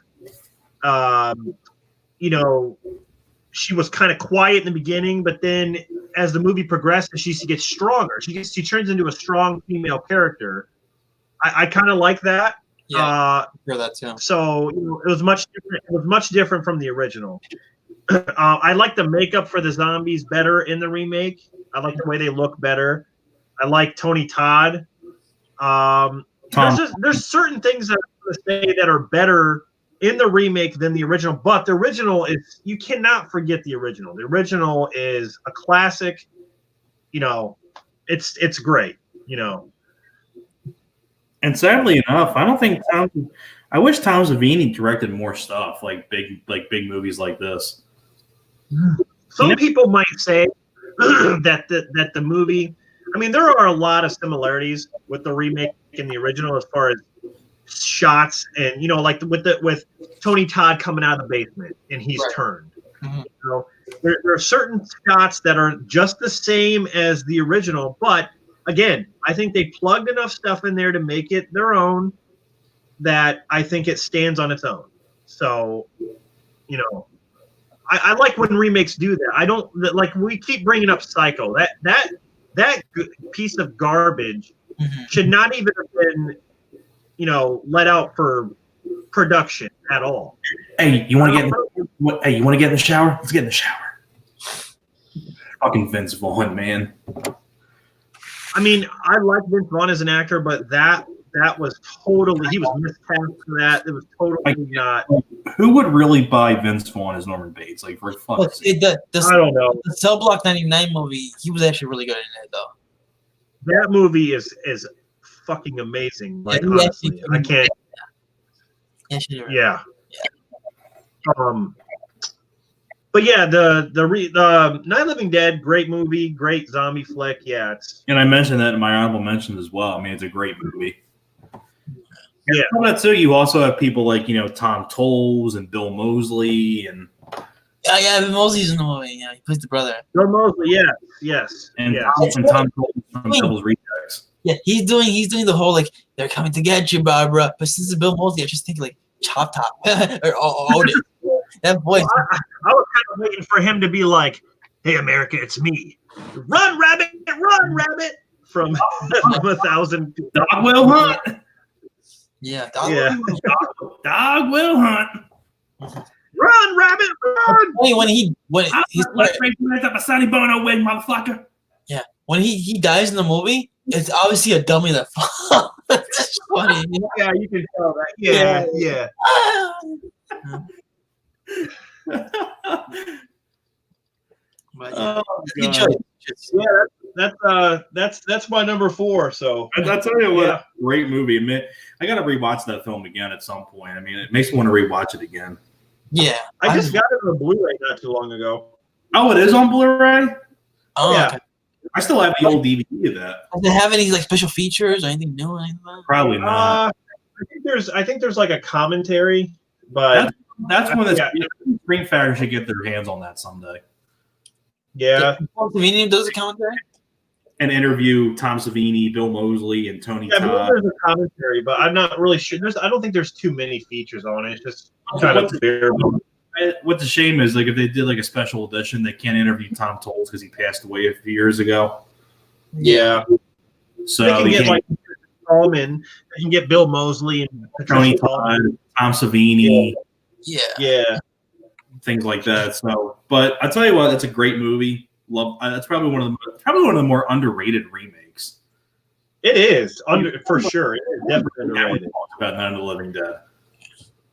she was kind of quiet in the beginning, but then as the movie progresses, she gets stronger. She turns into a strong female character. I kind of like that.
Yeah, I hear that too.
So it was much different. It was much different from the original. I like the makeup for the zombies better in the remake. I like the way they look better. I like Tony Todd. There's certain things that I'm going to say that are better in the remake than the original, but the original is, you cannot forget the original. The original is a classic. You know, it's great. You know,
And sadly enough, I don't think I wish Tom Savini directed more stuff like big movies like this.
some people might say that the movie. I mean, there are a lot of similarities with the remake and the original as far as shots and, you know, like with Tony Todd coming out of the basement and he's turned.
Mm-hmm.
You know, there are certain shots that are just the same as the original, but again, I think they plugged enough stuff in there to make it their own that I think it stands on its own. So, you know, I like when remakes do that. I don't like, we keep bringing up Psycho. That piece of garbage should not even have been, you know, let out for production at all.
Hey, you want to get in the shower? Let's get in the shower. Fucking Vince Vaughn, man.
I mean, I like Vince Vaughn as an actor, but that was totally, he was miscast for that. It was totally not.
Who would really buy Vince Vaughn as Norman Bates? Like, for fuck's sake.
I don't know.
The Cell Block 99 movie, he was actually really good in it, though.
That movie is fucking amazing. Like,
Yeah,
honestly, I can't.
Yeah.
But yeah, the Night of the Living Dead, great movie, great zombie flick. Yeah,
and I mentioned that in my honorable mentions as well. I mean, it's a great movie.
Yeah.
How about too? You also have people like, you know, Tom Tolles and Bill Moseley and
Bill Moseley's in the movie. Yeah, he plays the brother.
Bill Moseley, yes.
and Tom Tolles from Devil's Rejects.
Yeah, he's doing the whole like they're coming to get you, Barbara. But since it's Bill Moseley, I just think like Chop Top or Otis. That voice.
I was kind of waiting for him to be like, "Hey, America, it's me. Run, rabbit! Run, rabbit!" From 1,000.
Dog will hunt.
Yeah,
Dog will hunt.
Run, rabbit, run!
When he's
up a Sonny Bono wing, motherfucker.
Yeah, when he dies in the movie, it's obviously a dummy that falls. It's just funny. You know?
Yeah, you can tell that. Yeah.
But,
Oh,
good
God.
choice.
Yeah, that's my number 4. So
I tell you what, great movie. I got to rewatch that film again at some point. I mean, it makes me want to rewatch it again.
Yeah,
I just got it on Blu-ray not too long ago.
Oh, it is on Blu-ray?
Oh,
Yeah.
okay.
I still have the old DVD of that.
Does it have any like special features or anything new or anything like that?
Probably not.
I think there's like a commentary, but
That's one that's
Yeah.
Screen Factory should get their hands on that someday.
yeah.
Tom Savini does a commentary.
And interview Tom Savini, Bill Moseley, and Tony
Yeah, I believe
Todd.
there's a commentary, but I'm not really sure. I don't think there's too many features on it. It's just kind of bare bones.
What's a shame is like if they did like a special edition, they can't interview Tom Tolles because he passed away a few years ago.
Yeah.
So
They can
they
get
can't
like Coleman. They can get Bill Moseley and
Tony
Patricia
Todd,
Tallman.
Tom Savini,
Yeah.
Yeah.
things like that. So, but I tell you what, it's a great movie. Love. That's probably one of the more underrated remakes.
It is for sure. It is definitely underrated.
About Night of the Living Dead.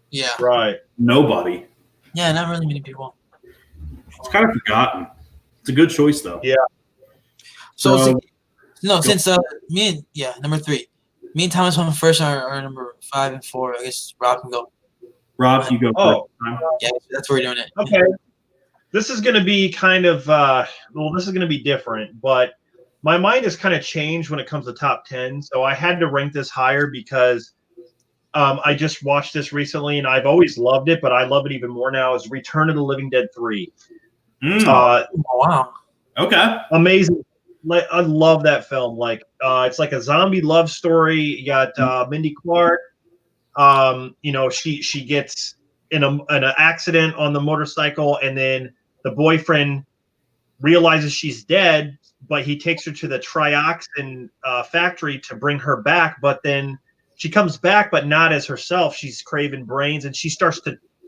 Yeah.
Right.
Nobody.
Yeah, not really many people.
It's kind of forgotten. It's a good choice though.
Yeah.
So since number 3. Me and Thomas went first are number 5 and 4. I guess Rob can go.
Rob, you go
Oh.
first.
Yeah, that's where we're doing it.
Okay. This is going to be kind of this is going to be different, but my mind has kind of changed when it comes to top 10. So I had to rank this higher because I just watched this recently and I've always loved it, but I love it even more now. Is Return of the Living Dead 3.
Oh, wow.
Okay.
Amazing. I love that film. Like it's like a zombie love story. You got Mindy Clark. She gets in an accident on the motorcycle, and then the boyfriend realizes she's dead, but he takes her to the trioxin factory to bring her back. But then she comes back, but not as herself. She's craving brains, and she starts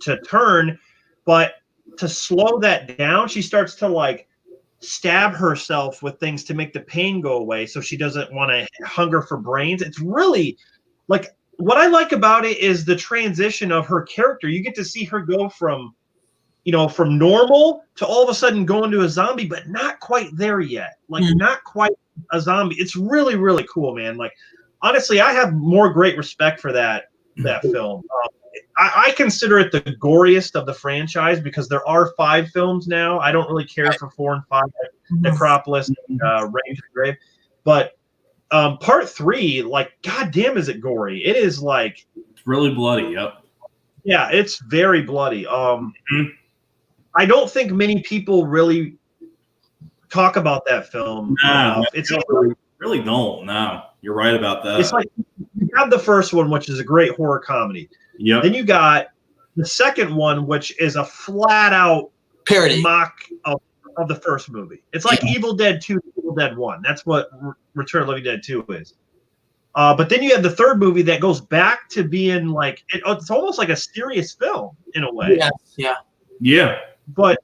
to turn. But to slow that down, she starts to like stab herself with things to make the pain go away, so she doesn't want to hunger for brains. It's really like what I like about it is the transition of her character. You get to see her go from, from normal to all of a sudden going to a zombie, but not quite there yet. Like not quite a zombie. It's really, really cool, man. Like honestly, I have more great respect for that film. I consider it the goriest of the franchise because there are 5 films now. I don't really care for 4 and 5, Necropolis, and, Range of the Grave, but part 3, like, goddamn, is it gory? It is like
it's really bloody. Yep.
Yeah, it's very bloody. I don't think many people really talk about that film.
Nah,
it's
really don't. No, you're right about that.
It's like you have the first one, which is a great horror comedy.
Yep.
Then you got the second one, which is a flat out
parody
mock of the first movie. It's like Evil Dead 2, Evil Dead 1. That's what Return of the Living Dead 2 is. But then you have the third movie that goes back to being like it's almost like a serious film in a way.
Yeah.
But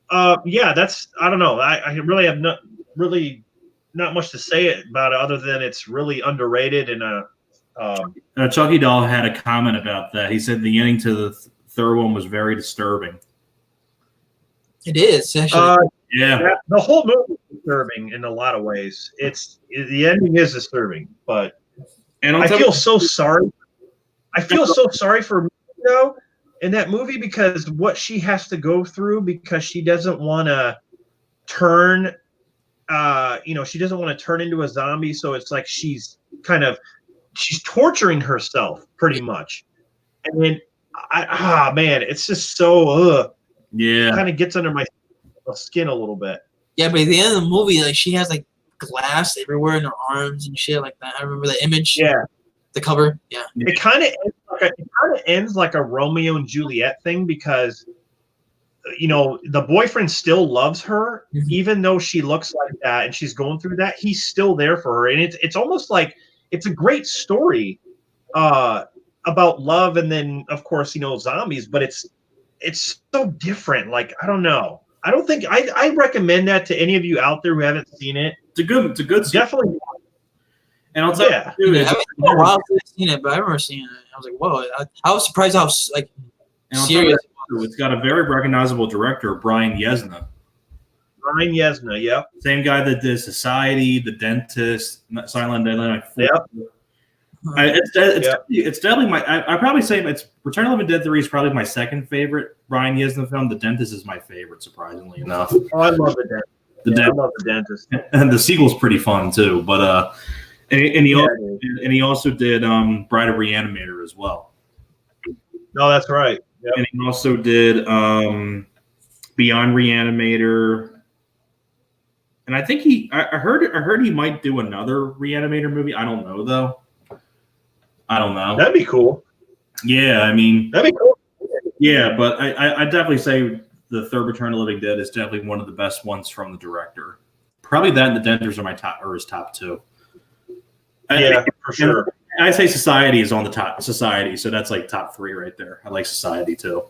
that's I don't know. I really have not much to say about it other than it's really underrated and
Chucky Doll had a comment about that. He said the ending to the third one was very disturbing.
It is actually.
The whole movie is disturbing in a lot of ways. The ending is disturbing, but I feel so sorry. I feel so sorry for Miko in that movie because what she has to go through because she doesn't want to turn. She doesn't want to turn into a zombie, so it's like she's torturing herself pretty much. And then, man, it's just so kind of gets under my skin a little bit.
Yeah, but at the end of the movie, like she has like glass everywhere in her arms and shit like that. I remember the image.
Yeah,
the cover. Yeah,
it kind of ends like a Romeo and Juliet thing because the boyfriend still loves her even though she looks like that and she's going through that. He's still there for her, and it's almost like it's a great story about love, and then of course zombies, but it's so different. Like I don't know. I don't think I recommend that to any of you out there who haven't seen it.
It's a good
definitely.
And I'll tell you,
I've been a while since I've seen it, but I remember seeing it. I was like, whoa! I was surprised how like serious.
It's got a very recognizable director, Brian Yesna.
Brian Yesna, yep.
Same guy that did Society, The Dentist, Silent Deadly Night.
Yep.
It's definitely my. I probably say it's Return of the Living Dead 3 is probably my second favorite Brian Yesna film. The Dentist is my favorite, surprisingly enough.
Oh, I love The Dentist. I love The Dentist.
And the sequel's pretty fun too. But and he also did Bride of Reanimator as well.
No, that's right. Yep.
And he also did Beyond Reanimator. And I think I heard he might do another Reanimator movie. I don't know though. I don't know.
That'd be cool.
Yeah, I mean
that'd be cool.
Yeah, but I definitely say the third Return of the Living Dead is definitely one of the best ones from the director. Probably that and The Dentist are his top 2.
For sure.
I say Society is on the top. Society, so that's like top 3 right there. I like Society too.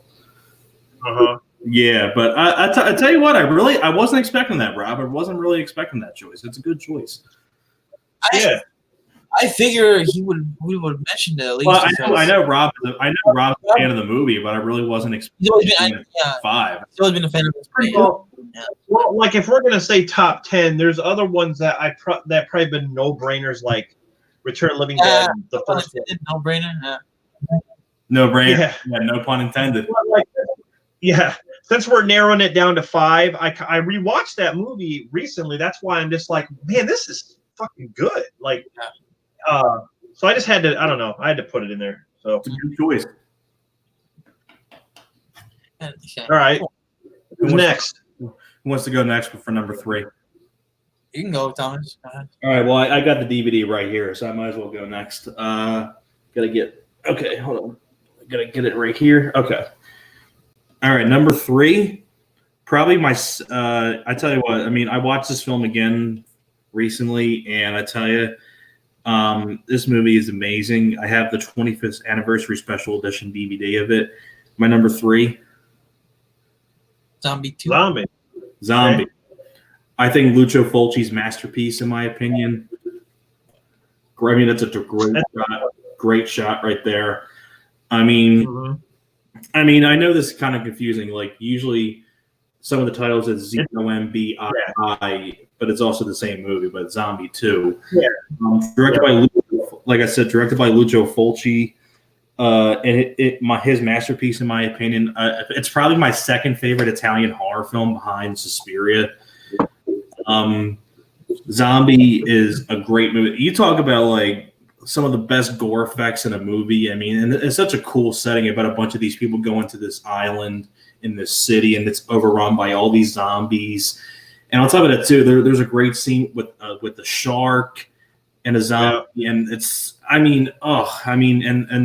Yeah, but I tell you what, I wasn't expecting that, Rob. I wasn't really expecting that choice. It's a good choice.
I figure we would mention it at least.
Well, I know Rob's a fan of the movie, but I really wasn't expecting 5.
I've always been a fan of this.
Well, like if we're gonna say top 10, there's other ones that that probably been no-brainers, like Return of the Living Dead, the first one.
No-brainer. Yeah.
No brainer. Yeah, no pun intended.
Since we're narrowing it down to 5, I rewatched that movie recently. That's why I'm just like, man, this is fucking good. Like, so I just had to. I don't know. I had to put it in there. So
it's a good choice.
All right. Who's next?
Who wants to go next for number 3?
You can go, Thomas. Go ahead.
All right. Well, I got the DVD right here, so I might as well go next. Okay, hold on. Gotta get it right here. Okay. All right, number 3. Probably my. I tell you what. I mean, I watched this film again recently, and I tell you, this movie is amazing. I have the 25th anniversary special edition DVD of it. My number 3.
Zombie 2.
Zombie.
Okay.
I think Lucio Fulci's masterpiece, in my opinion. I mean, that's a great shot right there. I mean, I know this is kind of confusing. Like usually, some of the titles is ZOMBII, but it's also the same movie, but Zombie 2.
Yeah.
Directed by, like I said, directed by Lucio Fulci. And his masterpiece, in my opinion. It's probably my second favorite Italian horror film behind Suspiria. Zombie is a great movie. You talk about like some of the best gore effects in a movie. I mean, and it's such a cool setting about a bunch of these people going to this island in this city, and it's overrun by all these zombies. And on top of that, too, there's a great scene with the shark and a zombie, and it's, and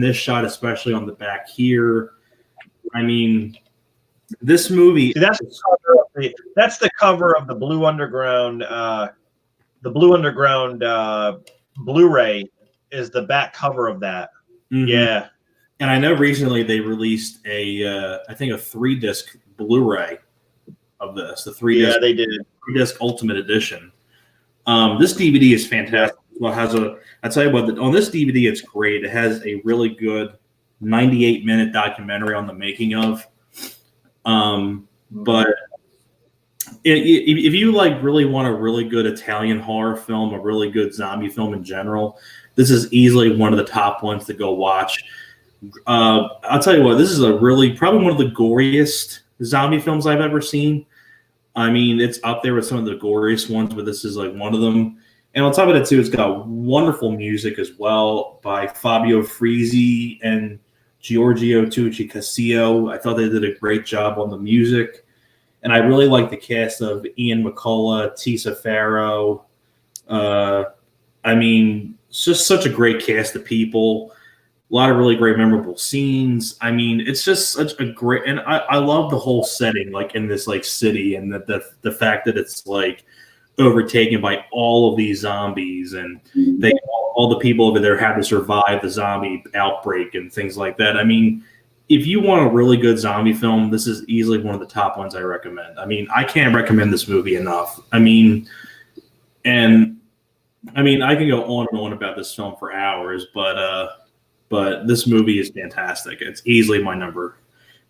this shot, especially on the back here. I mean, this movie.
See, that's the cover of the Blue Underground. The Blue Underground Blu-ray is the back cover of that.
Mm-hmm.
Yeah.
And I know recently they released I think a 3-disc Blu-ray of this. The 3-disc.
Yeah, they did.
3-disc Ultimate Edition. This DVD is fantastic. Well, I tell you what, on this DVD, it's great. It has a really good 98-minute documentary on the making of. But if you like really want a really good Italian horror film, a really good zombie film in general, this is easily one of the top ones to go watch. I'll tell you what, this is probably one of the goriest zombie films I've ever seen. I mean, it's up there with some of the goriest ones, but this is like one of them. And on top of that, too, it's got wonderful music as well by Fabio Frizzi and Giorgio Tucci Casillo. I thought they did a great job on the music. And I really like the cast of Ian McCullough, Tisa Farrow. It's just such a great cast of people. A lot of really great, memorable scenes. I mean, it's just such a great, and I love the whole setting, like in this like city, and the fact that it's like overtaken by all of these zombies, and all the people over there had to survive the zombie outbreak and things like that. I mean, if you want a really good zombie film, this is easily one of the top ones I recommend. I mean, I can't recommend this movie enough. I can go on and on about this film for hours, but this movie is fantastic. It's easily my number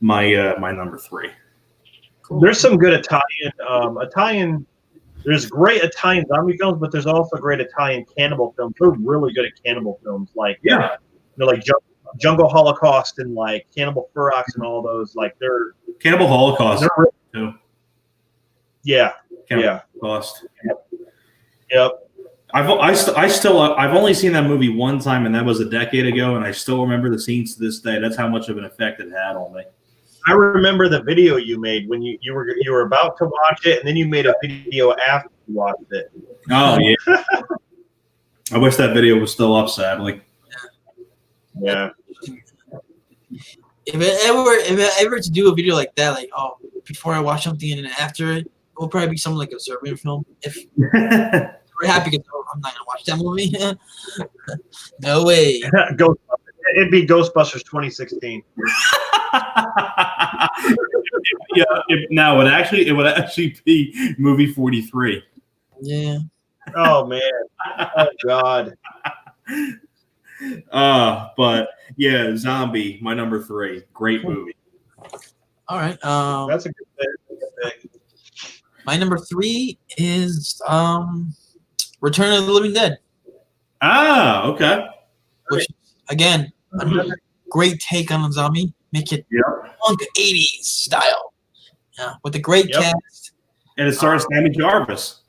3.
Cool. There's some good Italian. There's great Italian zombie films, but there's also great Italian cannibal films. They're really good at cannibal films, like like Jungle Holocaust and like Cannibal Ferox and all those. Like they're
Cannibal Holocaust too.
Yeah.
Cannibal Holocaust.
Yep.
I've only seen that movie one time, and that was a decade ago, and I still remember the scenes to this day. That's how much of an effect it had on me.
I remember the video you made when you were about to watch it, and then you made a video after you watched it.
Oh yeah. I wish that video was still up, sadly.
Yeah.
If I ever to do a video like that, like before I watch something and then after it will probably be something like a Serbian film. If we're happy because I'm not gonna watch that movie. No way.
It'd be Ghostbusters 2016.
Yeah, it would actually be movie 43.
Yeah.
Oh man. Oh god.
But yeah, Zombie, my number 3. Great movie.
All right.
That's a good pick.
My number 3 is Return of the Living Dead.
Ah, okay.
Which again, another great take on a zombie. Make it punk 80s style. Yeah, with a great cast.
And it stars Sammy Jarvis.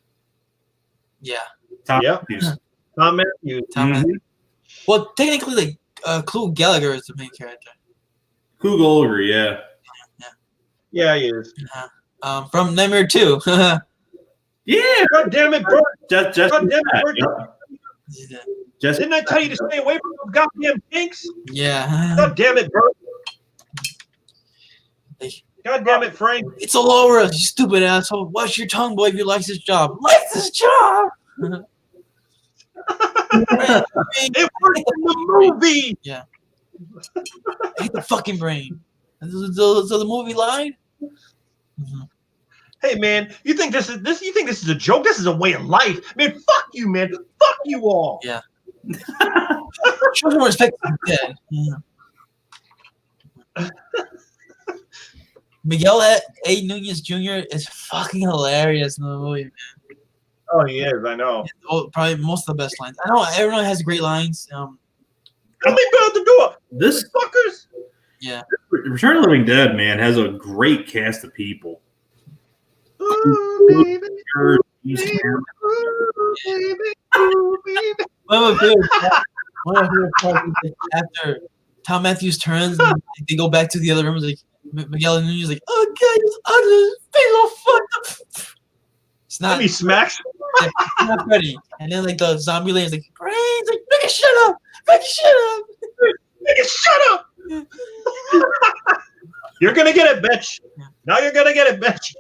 Yeah.
Tom Matthews.
Matthews. Well, technically, like Clu Gallagher is the main character.
Clu Gallagher, yeah.
Yeah, he is.
From Nightmare 2.
Yeah.
God damn it, Bert.
God damn it, Bert.
Didn't I tell you to stay away from those goddamn pinks?
Yeah.
God damn it, Bert. God damn it, Frank.
It's Laura, you stupid asshole. Watch your tongue, boy, if you like this job. Like this job!
It worked in the movie!
Yeah. I hate the fucking brain. So the movie lied? Mhm.
Hey man, you think this is this? You think this is a joke? This is a way of life, man. Fuck you, man. Fuck you all.
Yeah. Show some respect to the dead. Yeah. Miguel A. Nunez Jr. is fucking hilarious in the movie, man.
Oh, he is. I know.
Probably most of the best lines. I know everyone has great lines.
Let me build the door.
This
Fuckers.
Yeah.
Return of the Living Dead, man, has a great cast of people.
Ooh, baby.
Ooh,
Ooh, baby. Ooh, baby.
One of my favorite parts is like after Tom Matthews turns and they go back to the other room. It's like Miguel and Nunez like, oh god, he's ugly, big old fuck. It's not.
And he smacks.
It's not funny. And then like the zombie lady's like, brains, like, make it shut up, make it shut up.
Nigga, shut up. You're gonna get it, bitch. Now you're gonna get it, bitch.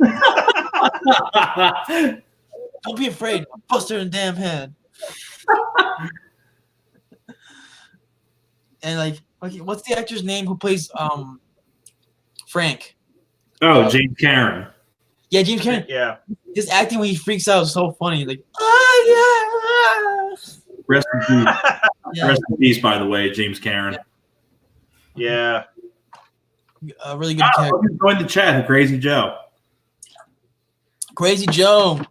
Don't be afraid. I'll bust her in the damn head. And like, okay, what's the actor's name who plays Frank?
Oh, James Cameron.
Yeah, James Cameron.
Yeah.
His acting when he freaks out is so funny. Like, oh
Rest in peace.
yeah.
Rest in peace, by the way, James Cameron.
Yeah.
A really good character.
Join the chat, Crazy Joe.
Crazy Joe.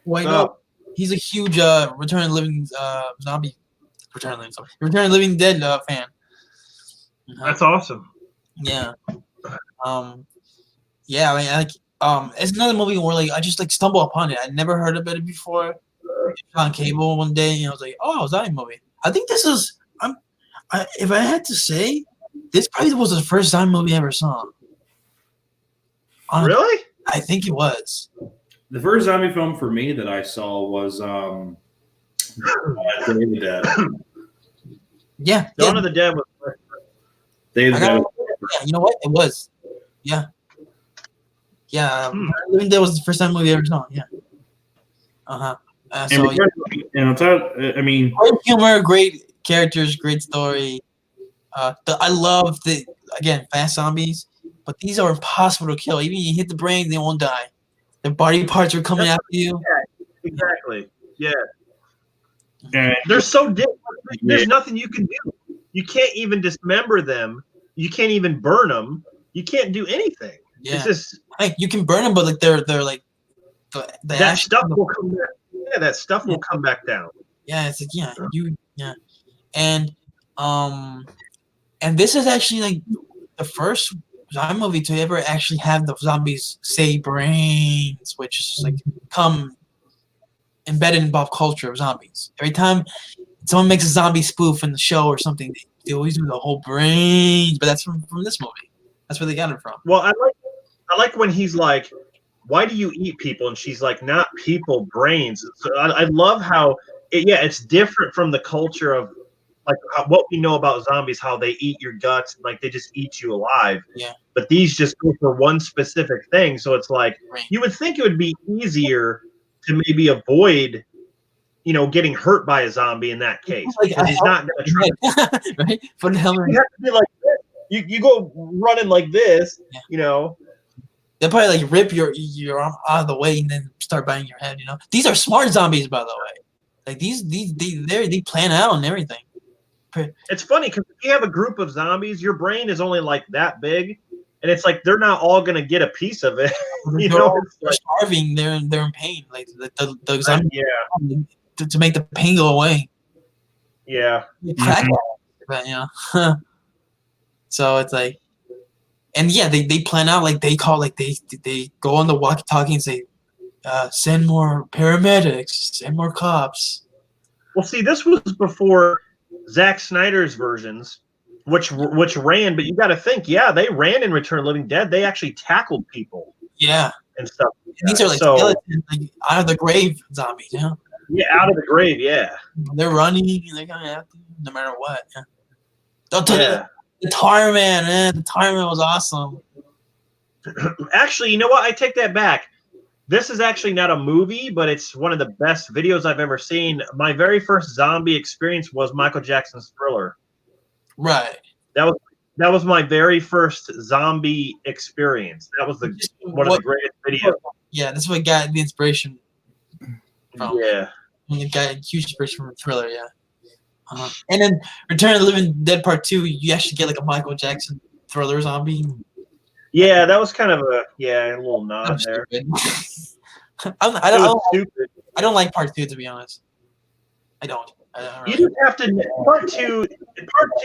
Well,
Oh.
he's a huge Return of the Living zombie. Return of the Living Dead fan.
That's awesome.
Yeah. Yeah, I mean, like, it's another movie where like I just like stumble upon it. I never heard of it before. On cable one day, and I was like, "Oh, zombie movie." I think this is. If I had to say, this probably was the first zombie movie I ever saw.
Really?
I think it was.
The first zombie film for me that I saw was Day of the Dead.
Yeah.
Dawn of the Dead was.
Day of the Dead.
Yeah, you know what? It was. Yeah. Yeah. Living Dead was the first time movie I ever saw. Yeah. Uh-huh. So,
And I'll tell I mean,
great humor, great characters, great story. I love the fast zombies, but these are impossible to kill. Even if you hit the brain, they won't die. Their body parts are coming after you.
Yeah, exactly. Yeah.
and
They're so different. There's nothing you can do. You can't even dismember them. You can't even burn them. You can't do anything.
Yeah.
It's just
Like, you can burn them, but like they're like the
that
ash.
stuff will come back. Yeah, that stuff will come back down.
Yeah, it's like and this is actually like the first zombie movie to ever actually have the zombies say brains, which is like come embedded in pop culture of zombies. Every time someone makes a zombie spoof in the show or something, they always do the whole brains, but that's from this movie. That's where they got it from.
Well, I like when he's like, "Why do you eat people?" And she's like, "Not people, brains." So I love how it's different from the culture of like what we know about zombies, how they eat your guts, like they just eat you alive.
Yeah.
But these just go for one specific thing. So it's like you would think it would be easier to maybe avoid, getting hurt by a zombie in that case. Because he's not going to try.
Right? For the hell,
You have to be like this. You go running like this,
They'll probably like rip your arm out of the way and then start biting your head. These are smart zombies, by the way. Like they plan out and everything.
It's funny because if you have a group of zombies, your brain is only like that big, and it's like they're not all gonna get a piece of it.
They're starving. They're in pain. Like the zombie to make the pain go away.
Yeah.
But so it's like, and they plan out like they go on the walkie-talkie and say, send more paramedics, send more cops.
Well, see, this was before Zack Snyder's versions, which ran, but you got to think, they ran in Return of the Living Dead. They actually tackled people.
Yeah.
And stuff.
These are like skeletons, like out of the grave zombies,
Yeah, out of the grave, yeah.
They're running, and they're gonna have to, no matter what. Yeah. The Tar Man, the Tar Man was awesome.
Actually, you know what? I take that back. This is actually not a movie, but it's one of the best videos I've ever seen. My very first zombie experience was Michael Jackson's Thriller.
Right.
That That was my very first zombie experience. That was one of the greatest videos.
Yeah, that's what got the inspiration from.
Yeah.
It got a huge inspiration from Thriller, yeah. And then Return of the Living Dead Part 2, you actually get like a Michael Jackson Thriller zombie.
Yeah, that was kind of a little nod there.
I don't like Part 2, to be honest. I don't really.
You just have to part two.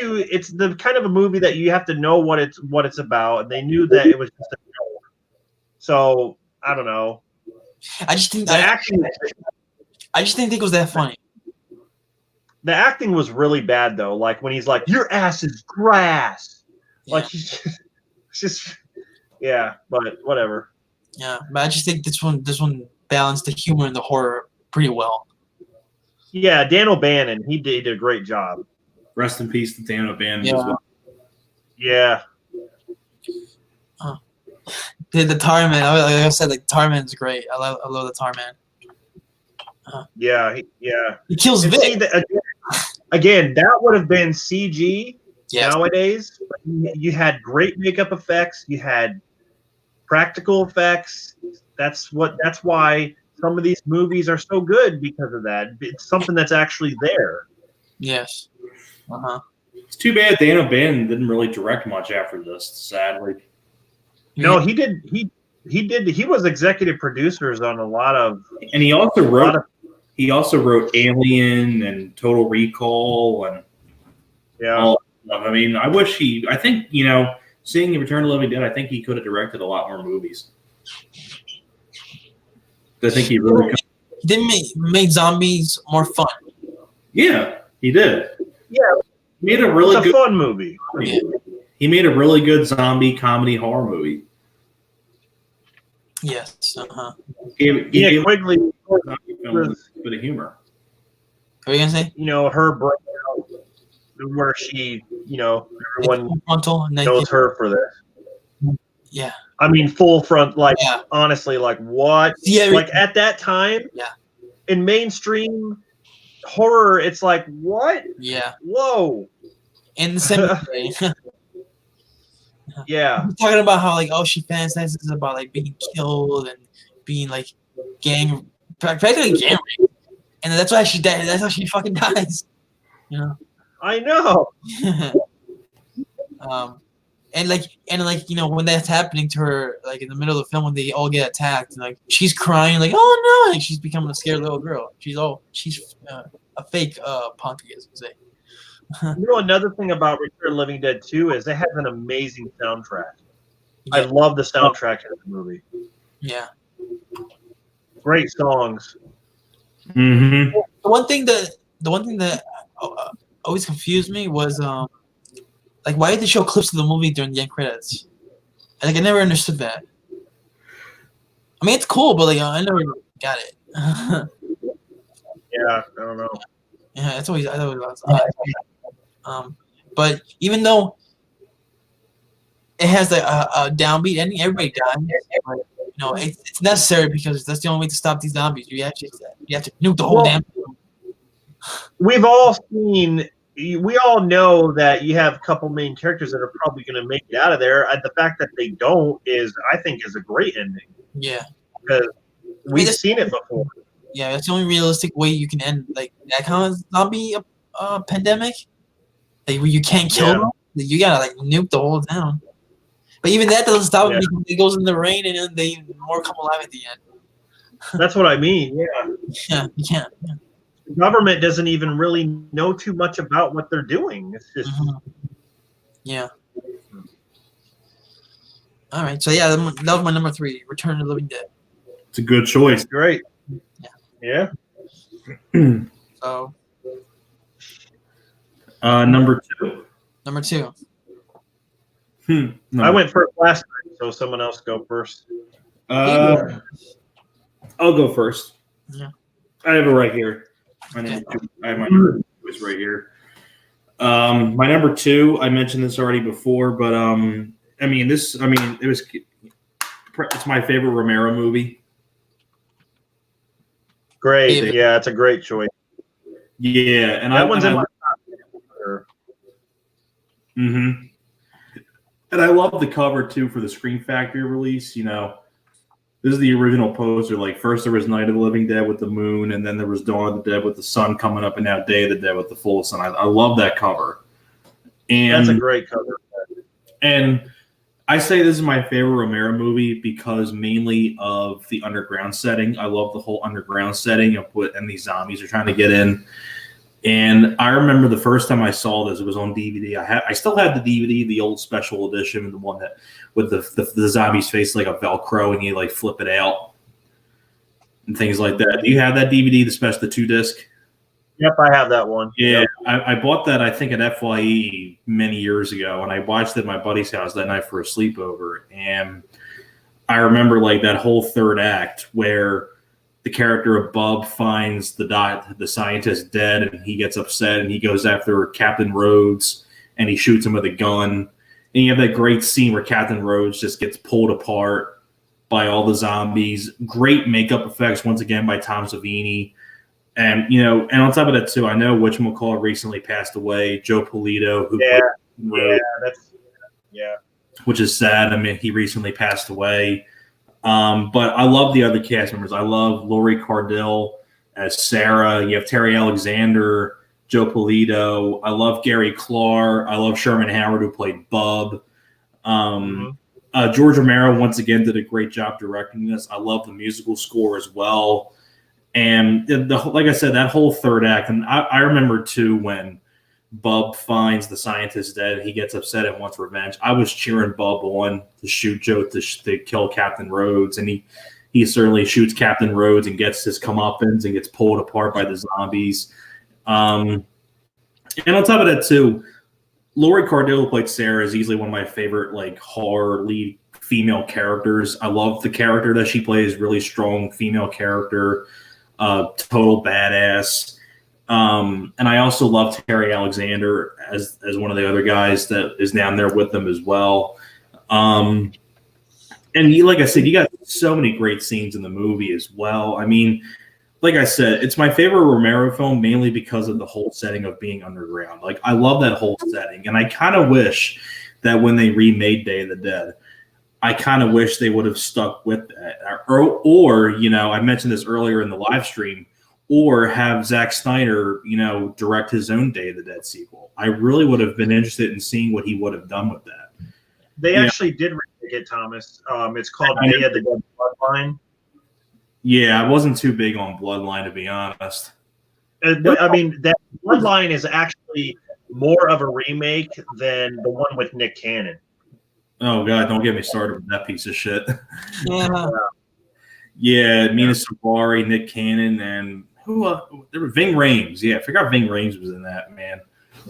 It's the kind of a movie that you have to know what it's about, and they knew that it was just a joke. So I don't know.
I just think
I
just didn't think it was that funny.
The acting was really bad though. Like when he's like, "Your ass is grass," like he's just yeah. But whatever.
Yeah, but I just think this one balanced the humor and the horror pretty well.
Yeah, Dan O'Bannon, he did a great job.
Rest in peace to Dan O'Bannon
as
well.
Yeah.
The Tar Man, like I said, like Tar Man's great. I love the Tar Man.
Yeah.
He kills Vic.
See, again, that would have been CG nowadays. You had great makeup effects. You had practical effects. That's why some of these movies are so good because of that. It's something that's actually there.
Yes.
It's too bad Dan O'Bannon didn't really direct much after this, sadly.
No, he did. He was executive producers on a lot of.
And he also wrote Alien and Total Recall and all that stuff. I mean, I think, seeing Return of the Living Dead, I think he could have directed a lot more movies. I think he really
made zombies more fun.
Yeah, he did.
Yeah,
he made a really good
fun movie.
He made a really good zombie comedy horror movie.
Yes.
Quigley
with a bit of humor.
What are you gonna say?
Her breakout, where she, everyone knows her for this.
Yeah.
I mean, full front, honestly, what?
Yeah,
like at that time, in mainstream horror, it's like, what?
Yeah.
Whoa.
In the cemetery.
Yeah.
We're talking about how, she fantasizes about, being killed and being, practically gang raped. And that's why she died. That's how she fucking dies.
I know.
When that's happening to her, in the middle of the film when they all get attacked, and she's crying, oh no, she's becoming a scared little girl. She's a fake punk, I guess you could say.
Another thing about Return of the Living Dead 2 is it has an amazing soundtrack. Yeah. I love the soundtrack of the movie.
Yeah.
Great songs.
Mm-hmm.
The one thing that always confused me was why did they show clips of the movie during the end credits? I never understood that. I mean, it's cool, but I never got it.
Yeah, I don't know.
Yeah, it's always I thought it was odd. But even though it has a downbeat ending, everybody dies. It's necessary because that's the only way to stop these zombies. You have to nuke the whole damn thing.
We've all seen. We all know that you have a couple main characters that are probably going to make it out of there. The fact that they don't I think, is a great ending.
Yeah,
because we've seen it before.
Yeah, that's the only realistic way you can end that kind of zombie pandemic. Where you can't kill them, you gotta nuke the whole town. But even that doesn't stop them because it goes in the rain and then they more come alive at the end.
That's what I mean. Yeah.
Yeah, you can't. Yeah.
The government doesn't even really know too much about what they're doing. It's just
yeah. All right, so that was my number 3, Return of the Living Dead.
It's a good choice.
Great. Yeah.
So.
Number 2.
Number 2.
I went first last time, so someone else go first.
I'll go first.
Yeah.
I have it right here. I have my number 2 is right here. My number 2, I mentioned this already before, but it's my favorite Romero movie.
Great. Yeah, it's a great choice.
Yeah, and
that one's in my top.
Mm-hmm. And I love the cover too for the Scream Factory release. You know, this is the original poster. Like first there was Night of the Living Dead with the moon, and then there was Dawn of the Dead with the sun coming up, and now Day of the Dead with the full sun. I love that cover. And
that's a great cover.
And I say this is my favorite Romero movie because mainly of the underground setting. I love the whole underground setting and these zombies are trying to get in. And I remember the first time I saw this, it was on DVD. I still had the DVD, the old special edition, the one that with the zombie's face like a Velcro, and you like flip it out and things like that. Do you have that DVD, the 2-disc?
Yep, I have that one.
Yeah,
yep.
I bought that, I think, at FYE many years ago, and I watched it at my buddy's house that night for a sleepover. And I remember like that whole third act where the character of Bub finds the scientist dead, and he gets upset, and he goes after Captain Rhodes, and he shoots him with a gun. And you have that great scene where Captain Rhodes just gets pulled apart by all the zombies. Great makeup effects, once again, by Tom Savini. And, you know, and on top of that, too, I know whatchamacallit recently passed away, Joe Polito, who which is sad. I mean, he recently passed away. But I love the other cast members. I love Laurie Cardell as Sarah. You have Terry Alexander, Joe Polito. I love Gary Clark. I love Sherman Howard, who played Bub. George Romero, once again, did a great job directing this. I love the musical score as well. And like I said, that whole third act, and I remember too when Bub finds the scientist dead, he gets upset and wants revenge. I was cheering Bub on to shoot Joe to kill Captain Rhodes, and he certainly shoots Captain Rhodes and gets his comeuppance and gets pulled apart by the zombies. And on top of that too, Laurie Cardell, who played Sarah, is easily one of my favorite like horror lead female characters. I love the character that she plays, really strong female character. Total badass. And I also love Terry Alexander as one of the other guys that is down there with them as well. And like I said, you got so many great scenes in the movie as well. I mean, like I said, it's my favorite Romero film mainly because of the whole setting of being underground. Like, I love that whole setting. And I kind of wish that when they remade Day of the Dead, I kind of wish they would have stuck with that. Or, you know, I mentioned this earlier in the live stream, or have Zack Snyder, you know, direct his own Day of the Dead sequel. I really would have been interested in seeing what he would have done with that.
They actually did remake it, Thomas. It's called Day of the Dead Bloodline.
Yeah, I wasn't too big on Bloodline, to be honest.
I mean, that Bloodline is actually more of a remake than the one with Nick Cannon.
Oh God! Don't get me started with that piece of shit.
Yeah,
Mina Suvari, Nick Cannon, and who? There were Ving Rhames. Yeah, I forgot Ving Rhames was in that, man.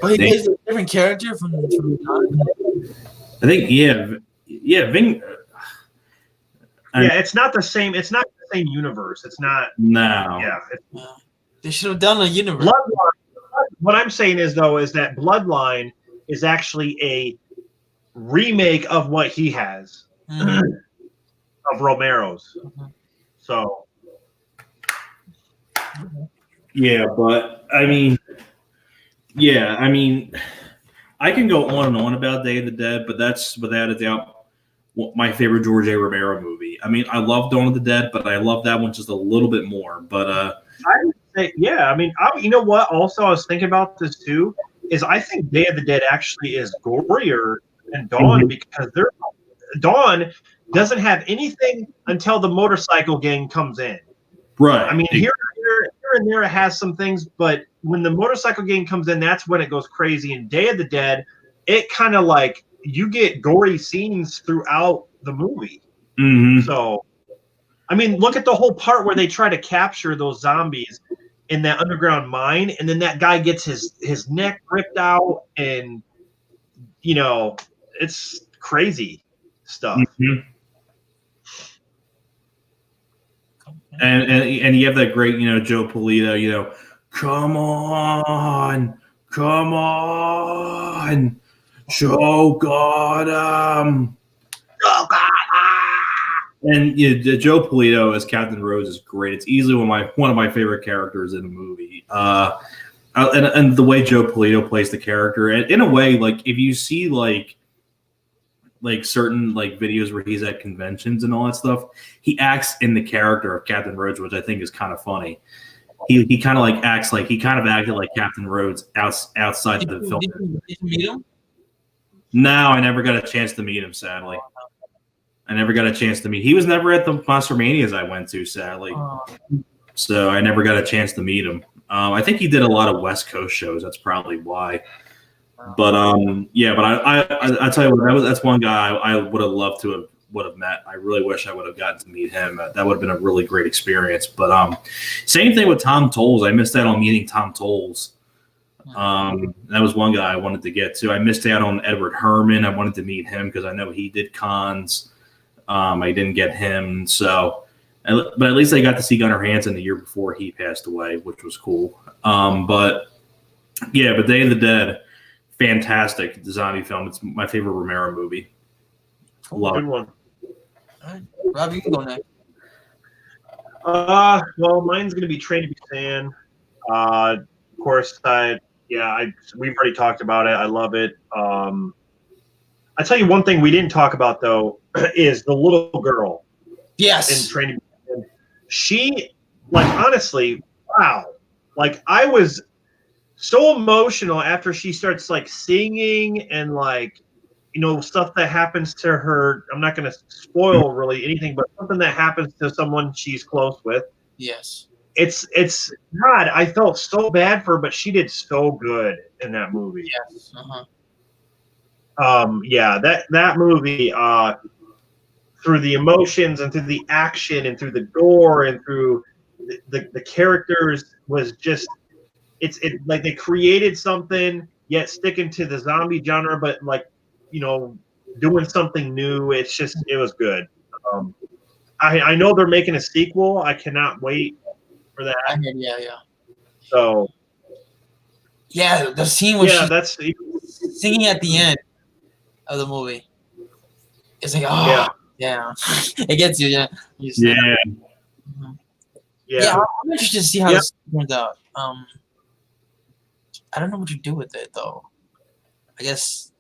But he plays a different character from
I think, Ving.
It's not the same. It's not the same universe. It's not.
No.
Yeah.
They should have done a universe.
Bloodline. What I'm saying is that Bloodline is actually a remake of what he has of Romero's. So.
Yeah, but I mean, I can go on and on about Day of the Dead, but that's without a doubt my favorite George A. Romero movie. I mean, I love Dawn of the Dead, but I love that one just a little bit more. But
I would say, yeah, I mean, you know what? Also, I was thinking about this too. Is I think Day of the Dead actually is gorier than Dawn because Dawn doesn't have anything until the motorcycle gang comes in.
Right.
I mean, here and there it has some things, but when the motorcycle gang comes in, that's when it goes crazy. In Day of the Dead, it kind of like you get gory scenes throughout the movie.
Mm-hmm.
So, I mean, look at the whole part where they try to capture those zombies in that underground mine, and then that guy gets his neck ripped out, and you know, it's crazy stuff.
Mm-hmm. And you have that great, you know, Joe Polito, you know, come on, Joe got him. And Joe Polito as Captain Rhodes is great. It's easily one of my favorite characters in a movie. And the way Joe Polito plays the character, and in a way, like if you see like like certain like videos where he's at conventions and all that stuff, he acts in the character of Captain Rhodes, which I think is kind of funny. He kind of like acts like he kind of acted like Captain Rhodes outside the film.
Did you meet him?
No, I never got a chance to meet him. Sadly, I never got a chance to meet. He was never at the Monstermanias I went to. Sadly, so I never got a chance to meet him. I think he did a lot of West Coast shows. That's probably why. But yeah. But I tell you what, that's one guy I would have loved to have met. I really wish I would have gotten to meet him. That would have been a really great experience. But same thing with Tom Tolles. I missed out on meeting Tom Tolles. That was one guy I wanted to get to. I missed out on Edward Herman. I wanted to meet him because I know he did cons. I didn't get him, but at least I got to see Gunnar Hansen the year before he passed away, which was cool. But yeah, but Day of the Dead, fantastic zombie film. It's my favorite Romero movie. Love
Good one.
All right. Rob, you can go next.
Well, mine's gonna be Train to Busan. Of course, we've already talked about it. I love it. I tell you one thing we didn't talk about though is the little girl.
Yes.
In Train to Busan. She, like, honestly, wow. Like, I was so emotional after she starts like singing and like, you know, stuff that happens to her. I'm not going to spoil really anything, but something that happens to someone she's close with.
Yes.
It's God. I felt so bad for her, but she did so good in that movie.
Yes.
Yeah, that movie, through the emotions and through the action and through the gore and through the characters was just, it's like they created something yet sticking to the zombie genre, but like, you know, doing something new. It was good. I know they're making a sequel. I cannot wait for that.
Yeah.
So
yeah, the scene where
that's
singing at the end of the movie. It's like, oh yeah. It gets you, yeah.
Yeah.
Yeah, I'm interested to see how this turns out. I don't know what you do with it though. I guess,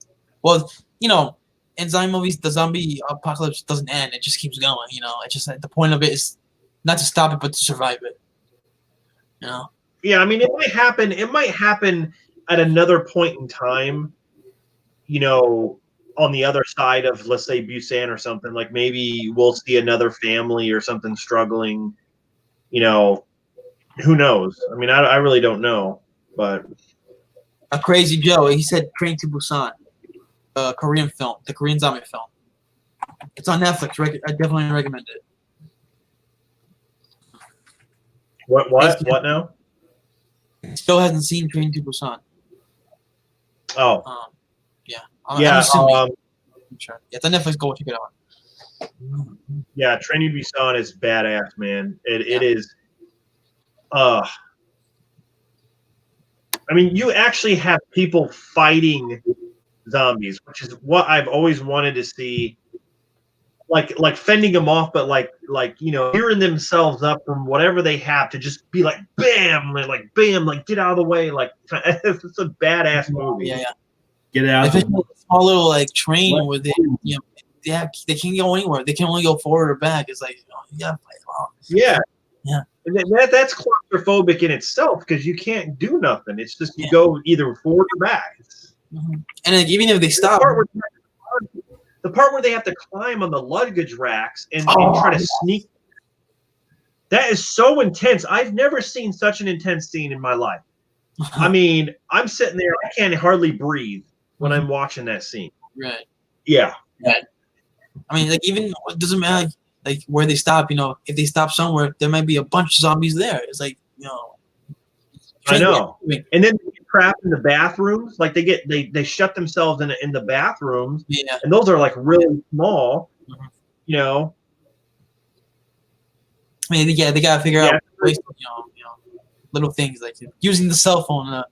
well, you know, in zombie movies, the zombie apocalypse doesn't end; it just keeps going. You know, it's just the point of it is not to stop it, but to survive it. You know.
Yeah, I mean, it might happen. It might happen at another point in time. You know, on the other side of, let's say, Busan or something. Like maybe we'll see another family or something struggling. You know, who knows? I mean, I really don't know, but.
A Crazy Joe, he said Train to Busan, Korean film, the Korean zombie film. It's on Netflix. I definitely recommend it.
What now?
Still hasn't seen Train to Busan.
Oh.
Yeah.
Yeah.
Sure. It's on Netflix. Go check it out.
Yeah, Train to Busan is badass, man. It is. I mean, you actually have people fighting zombies, which is what I've always wanted to see. Like fending them off, but like you know, gearing themselves up from whatever they have to just be like bam, like bam, like get out of the way. Like it's a badass movie.
Yeah.
Get out.
If it's a small little like train where they, you know, they can't go anywhere. They can only go forward or back. It's like, fight.
Yeah.
Yeah.
And that's claustrophobic in itself because you can't do nothing. It's just you go either forward or back.
Mm-hmm. And like, even if they stop,
the part where they have to climb on the luggage racks and try to sneak, that is so intense. I've never seen such an intense scene in my life. I mean, I'm sitting there, I can't hardly breathe when I'm watching that scene.
Right.
Yeah.
Right. I mean, like, even it doesn't matter like where they stop. You know, if they stop somewhere, there might be a bunch of zombies there. It's like, you know.
I know. And then they get trapped in the bathrooms. Like they shut themselves in the bathrooms.
Yeah.
And those are like really small.
Mm-hmm.
You know.
I mean, yeah, they gotta figure out ways, you know, little things like using the cell phone,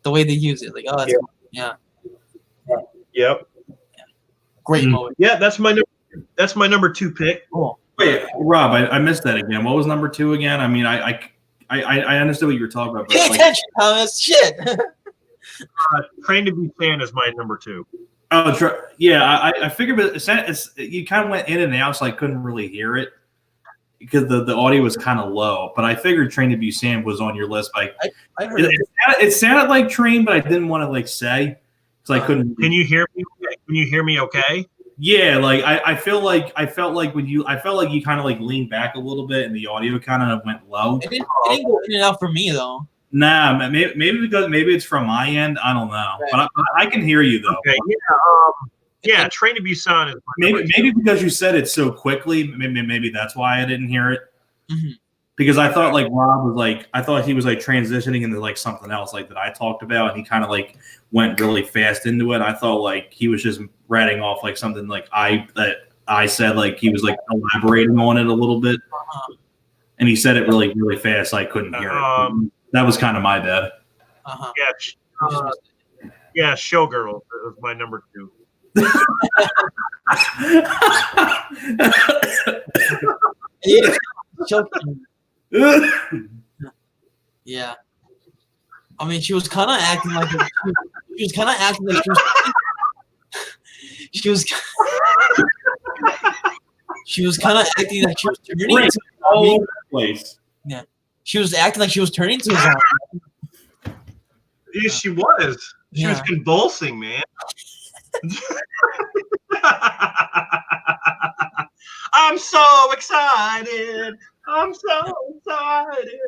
the way they use it. Like, oh, that's
Yep.
Yeah. Great movie.
Yeah, that's my number 2 pick.
Cool.
Wait, Rob, I missed that again. What was number 2 again? I mean, I understood what you were talking about. But
Pay attention, Thomas. Shit.
Train to Busan is my number 2.
Yeah, I figured you kind of went in and out, so I couldn't really hear it because the audio was kind of low. But I figured Train to Busan was on your list. Like,
I heard
it sounded like Train, but I didn't want to like say because I couldn't.
Can you hear me? Can you hear me? Okay.
Yeah, like I felt like you kind of like leaned back a little bit and the audio kind of went low.
It didn't go in and out for me though.
Nah, maybe it's from my end. I don't know,
right.
but I can hear you though.
Okay, yeah, Train to Busan is
maybe because you said it so quickly. Maybe that's why I didn't hear it.
Mm-hmm.
Because I thought like Rob was like he was like transitioning into like something else like that I talked about, and he kind of like went really fast into it. I thought like he was just ratting off like something like I said, like he was like elaborating on it a little bit, and he said it really really fast. So I couldn't hear it. That was kind of my bad.
Yeah, Showgirls was my number 2.
Yeah, I mean, she was kind of acting like she was kind of acting like she was turning to
all over the place.
Yeah, she was acting like she was turning to his arm.
Yeah, she was. She was convulsing, man. I'm so excited. I'm so excited.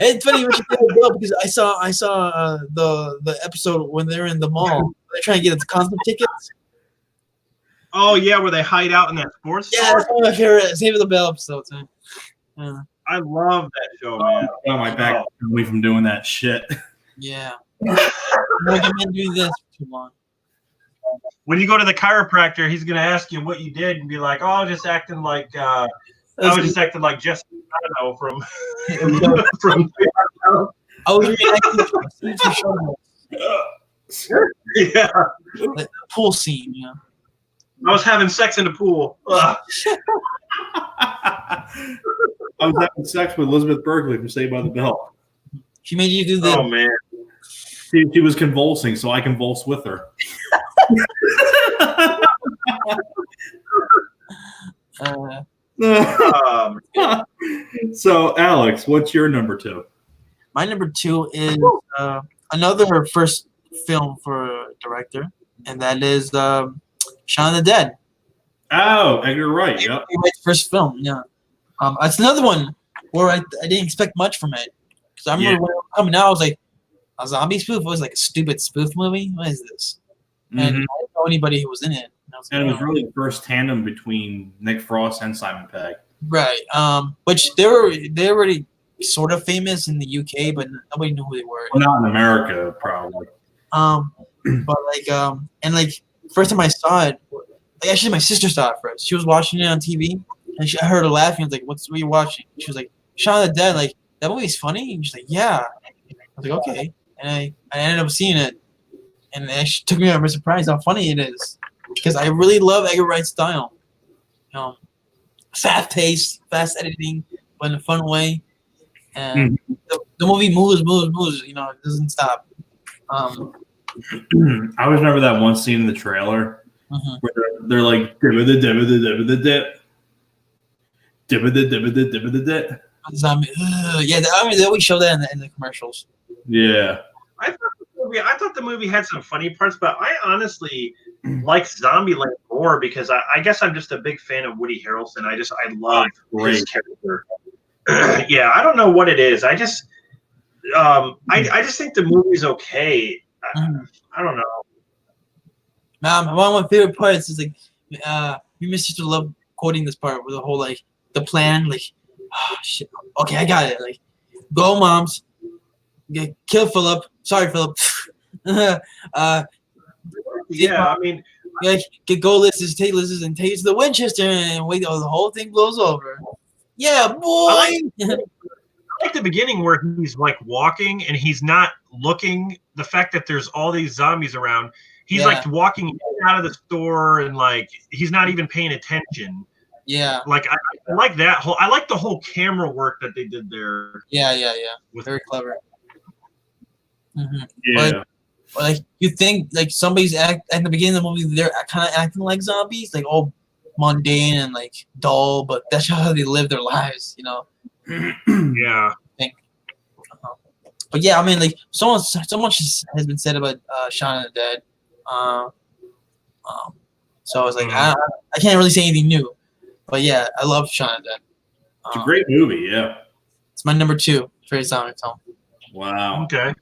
It's funny when she did it though, because I saw the episode when they're in the mall. They're trying to get the concert tickets.
Oh yeah, where they hide out in that sports store.
Yeah, that's one of my favorite Save the Bell episodes.
I love that show, man.
Oh, my back away from doing that shit.
Yeah. I've been doing this for too long.
When you go to the chiropractor, he's gonna ask you what you did and be like, "Oh, I was just acting like Jessica from from."
I was reacting to show.
Yeah,
the pool scene. Yeah.
I was having sex in the pool.
I was having sex with Elizabeth Berkley from Saved by the Bell.
She made you do this.
Oh man.
She was convulsing, so I convulsed with her. So, Alex, what's your number 2?
My number 2 is another first film for a director, and that is Shaun of the Dead.
Oh, Edgar Wright. Yep.
First film. Yeah. It's another one where I didn't expect much from it, because I remember when it was coming out, I was like, a zombie spoof was like a stupid spoof movie. What is this? And I didn't know anybody who was in it.
And it was really the first tandem between Nick Frost and Simon Pegg.
Right. Which they were already sort of famous in the UK, but nobody knew who they were.
Well, not in America, probably.
But and first time I saw it, actually my sister saw it first. She was watching it on TV, and I heard her laughing. I was like, "What are you watching?" She was like, "Shaun of the Dead." Like, that movie's funny. And she's like, "Yeah." I was like, "Okay." And I ended up seeing it, and it took me by surprise how funny it is, because I really love Edgar Wright's style. Fast paced, fast editing, but in a fun way. And the movie moves. It doesn't stop.
I always remember that one scene in the trailer where they're like dibba the
Zombie. Yeah, they always show that in the commercials.
Yeah.
I thought the movie had some funny parts, but I honestly like Zombieland more because I guess I'm just a big fan of Woody Harrelson. I love his character. Yeah, I don't know what it is. I just just think the movie's okay. I don't know.
One of my favorite parts is me and my sister love quoting this part with the whole the plan, oh, shit. Okay, I got it. Go moms, kill Philip. Sorry, Philip.
Yeah, I mean,
go Liz, take Liz, and take the Winchester, and wait till the whole thing blows over. Yeah, boy.
I like the beginning where he's walking and he's not looking. The fact that there's all these zombies around, he's walking out of the store and he's not even paying attention.
Yeah,
I like that whole. I like the whole camera work that they did there.
Yeah. Very clever.
Yeah.
Or like you think like somebody's at the beginning of the movie, they're kind of acting like zombies, like all mundane and like dull, but that's how they live their lives, you know.
Yeah.
But yeah, I mean, like so much has been said about Shaun of the Dead. So I was like, I can't really say anything new. But yeah, I love Shaun of the Dead.
It's a great movie, yeah.
It's my number 2 favorite zombie film.
Wow.
Okay.